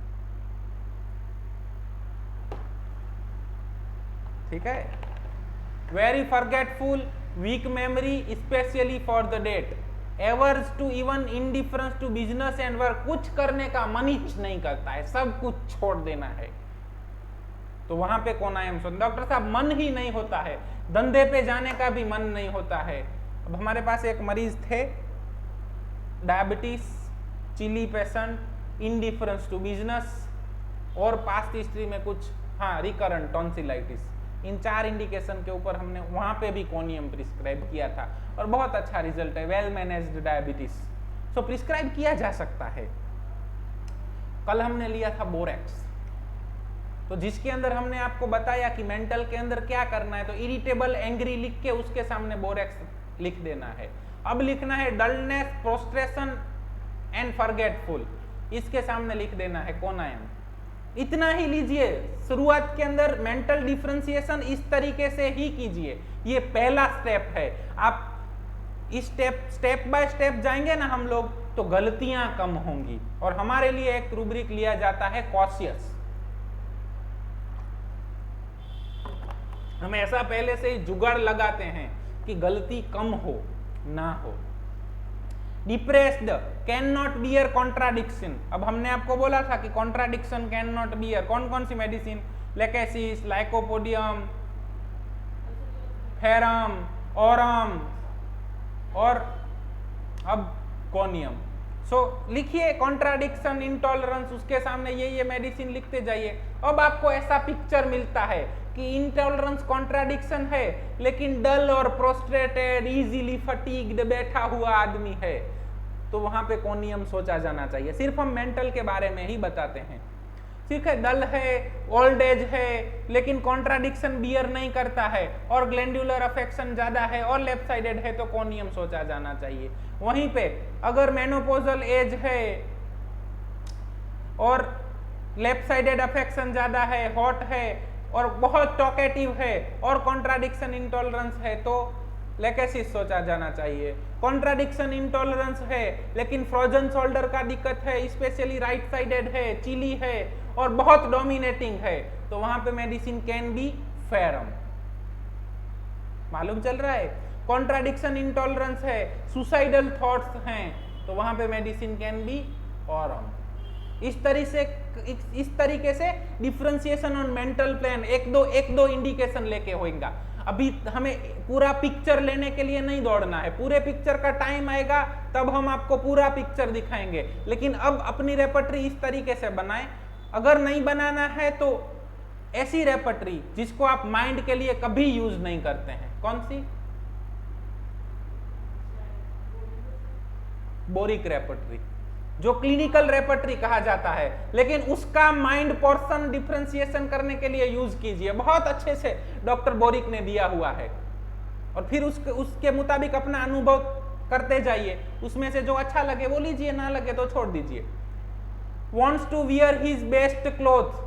ठीक है। Very forgetful, weak memory specially for the date, averse to even indifference to business and work. कुछ करने का मन ही नहीं करता है, सब कुछ छोड़ देना है, तो वहां पे कोनायम सुन। डॉक्टर साहब मन ही नहीं होता है, धंधे पे जाने का भी मन नहीं होता है। अब हमारे पास एक मरीज थे, diabetes, chilly patient, indifference to business और पास्ट हिस्ट्री में कुछ रिकरेंट टॉन्सिलाइटिस। इन 4 इंडिकेशन के ऊपर हमने वहां पे भी कोनियम प्रिस्क्राइब किया था और बहुत अच्छा रिजल्ट है। वेल मैनेज्ड डायबिटीज, सो प्रिस्क्राइब किया जा सकता है। कल हमने लिया था बोरेक्स, तो जिसके अंदर हमने आपको बताया कि मेंटल के अंदर क्या करना है, तो इरिटेबल, एंग्री लिख के उसके सामने बोरेक्स लिख देना है। अब लिखना है डलनेस, प्रोस्ट्रेशन एंड फॉरगेटफुल, इसके सामने लिख देना है कोनायम। इतना ही लीजिए, शुरुआत के अंदर मेंटल डिफरेंशिएशन इस तरीके से ही कीजिए, ये पहला स्टेप है। आप इस स्टेप बाय स्टेप जाएंगे ना हम लोग, तो गलतियां कम होंगी। और हमारे लिए एक रूब्रिक लिया जाता है कॉशियस, हम ऐसा पहले से ही जुगाड़ लगाते हैं कि गलती कम हो ना हो। Depressed, can not bear contradiction. अब हमने आपको बोला था कि कॉन्ट्राडिक्शन कैन नॉट बियर, कौन कौन सी medicine, lachesis, lycopodium, ferrum, aurum और अब कोनियम। सो लिखिए कॉन्ट्राडिक्शन, इंटॉलरेंस, उसके सामने ये मेडिसिन लिखते जाइए। अब आपको ऐसा पिक्चर मिलता है कि इंटॉलरेंस कॉन्ट्राडिक्शन है, लेकिन डल और प्रोस्ट्रेटेड, इजीली फटीग्ड बैठा हुआ आदमी है, तो वहां पे कोनियम सोचा जाना चाहिए। सिर्फ हम मेंटल के बारे में ही बताते हैं, ठीक है। डल है, ओल्ड एज है, लेकिन कॉन्ट्राडिक्शन बियर नहीं करता है, और ग्लैंडुलर अफेक्शन ज्यादा है और लेफ्ट साइडेड है, तो कोनियम सोचा जाना चाहिए। वहीं पे अगर मेनोपोजल एज है और लेफ्ट साइडेड अफेक्शन ज्यादा है, हॉट है और बहुत टॉकेटिव है और कॉन्ट्राडिक्शन इंटॉलरेंस है, तो लेकेसिस सोचा जाना चाहिए। कॉन्ट्राडिक्शन इंटॉलरेंस है लेकिन फ्रोजन शोल्डर का दिक्कत है, स्पेशली राइट साइडेड है, चिली है और बहुत डोमिनेटिंग है, तो वहां पे मेडिसिन कैन बी फेरम। मालूम चल रहा है? कॉन्ट्राडिक्शन इंटॉलरेंस है, सुसाइडल थॉट्स हैं, तो वहां पे मेडिसिन कैन बी ओरम। इस तरीके से डिफरेंशिएशन ऑन मेंटल प्लेन एक दो इंडिकेशन लेके होगा। अभी हमें पूरा पिक्चर लेने के लिए नहीं दौड़ना है, पूरे पिक्चर का टाइम आएगा तब हम आपको पूरा पिक्चर दिखाएंगे, लेकिन अब अपनी रेपर्टरी इस तरीके से बनाएं। अगर नहीं बनाना है तो ऐसी रेपर्टरी जिसको आप माइंड के लिए कभी यूज नहीं करते हैं, कौन सी? बोरिक रेपर्टरी, जो क्लिनिकल रेपर्टरी कहा जाता है, लेकिन उसका माइंड पोर्शन डिफरेंशिएशन करने के लिए यूज कीजिए। बहुत अच्छे से डॉक्टर बोरिक ने दिया हुआ है, और फिर उसके मुताबिक अपना अनुभव करते जाइए। उसमें से जो अच्छा लगे वो लीजिए, ना लगे तो छोड़ दीजिए। Wants to wear his best cloth,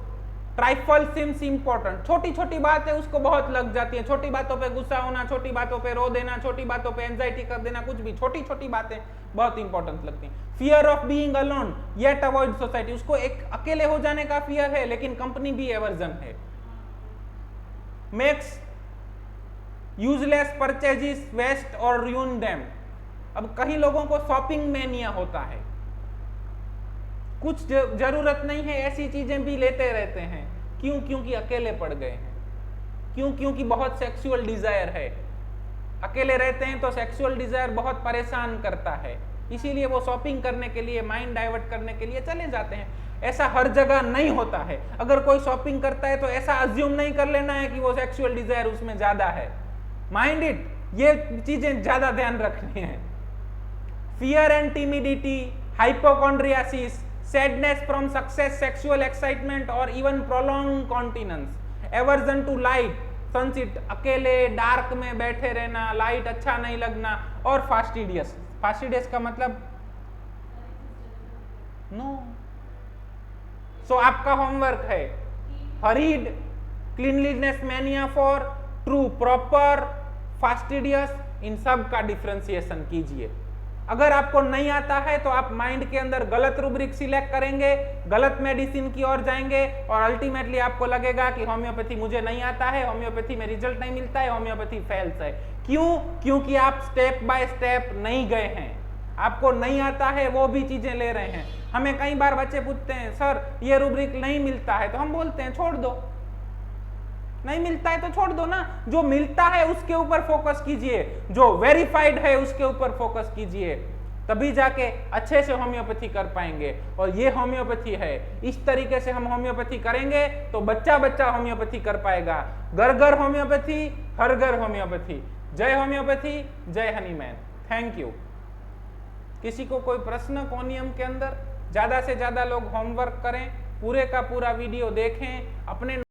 trifle seems important. छोटी छोटी बात है उसको बहुत लग जाती है, छोटी बातों पे गुस्सा होना, छोटी बातों पे रो देना, छोटी बातों पे एंजाइटी कर देना, कुछ भी छोटी छोटी बातें बहुत इंपॉर्टेंट लगती हैं। Fear of being alone yet avoid society, उसको एक अकेले हो जाने का फियर है लेकिन कंपनी भी एवर्जन है। मेक्स यूजलेस परचेजेस वेस्ट और ruin them। अब कई लोगों को शॉपिंग मैनिया होता है, कुछ जरूरत नहीं है ऐसी चीजें भी लेते रहते हैं। क्यों? क्योंकि अकेले पड़ गए हैं। क्यों? क्योंकि बहुत सेक्सुअल डिजायर है। अकेले रहते हैं तो सेक्सुअल डिजायर बहुत परेशान करता है, इसीलिए वो शॉपिंग करने के लिए, माइंड डाइवर्ट करने के लिए चले जाते हैं। ऐसा हर जगह नहीं होता है। अगर कोई शॉपिंग करता है तो ऐसा अज्यूम नहीं कर लेना है कि वो सेक्सुअल डिजायर उसमें ज्यादा है। माइंड इट, ये चीजें ज्यादा ध्यान रखनी है। Fear and timidity, hypochondriasis, sadness from success, sexual excitement और even prolonged continence, aversion to light, sunset, अकेले डार्क में बैठे रहना, लाइट अच्छा नहीं लगना, और फास्टिडियस। फास्टिडियस का मतलब नो। सो आपका होमवर्क है hurried, cleanliness mania for, true, proper, fastidious, इन सब का डिफरेंशिएशन कीजिए। अगर आपको नहीं आता है तो आप माइंड के अंदर गलत रूब्रिक सिलेक्ट करेंगे, गलत मेडिसिन की ओर जाएंगे, और अल्टीमेटली आपको लगेगा कि होम्योपैथी मुझे नहीं आता है, होम्योपैथी में रिजल्ट नहीं मिलता है, होम्योपैथी फेल्स है। क्यों? क्योंकि आप स्टेप बाय स्टेप नहीं गए हैं, आपको नहीं आता है वो भी चीजें ले रहे हैं। हमें कई बार बच्चे पूछते हैं, सर ये रूब्रिक नहीं मिलता है, तो हम बोलते हैं छोड़ दो। नहीं मिलता है तो छोड़ दो ना, जो मिलता है उसके ऊपर फोकस कीजिए, जो वेरीफाइड है उसके ऊपर फोकस कीजिए, तभी जाके अच्छे से होम्योपैथी कर पाएंगे। और ये होम्योपैथी है, इस तरीके से हम होम्योपैथी करेंगे तो बच्चा बच्चा होम्योपैथी कर पाएगा। घर घर होम्योपैथी, हर घर होम्योपैथी। जय होम्योपैथी, जय हनीमैन। Thank you. किसी को कोई प्रश्न कोनियम के अंदर? ज्यादा से ज्यादा लोग होमवर्क करें, पूरे का पूरा वीडियो देखें, अपने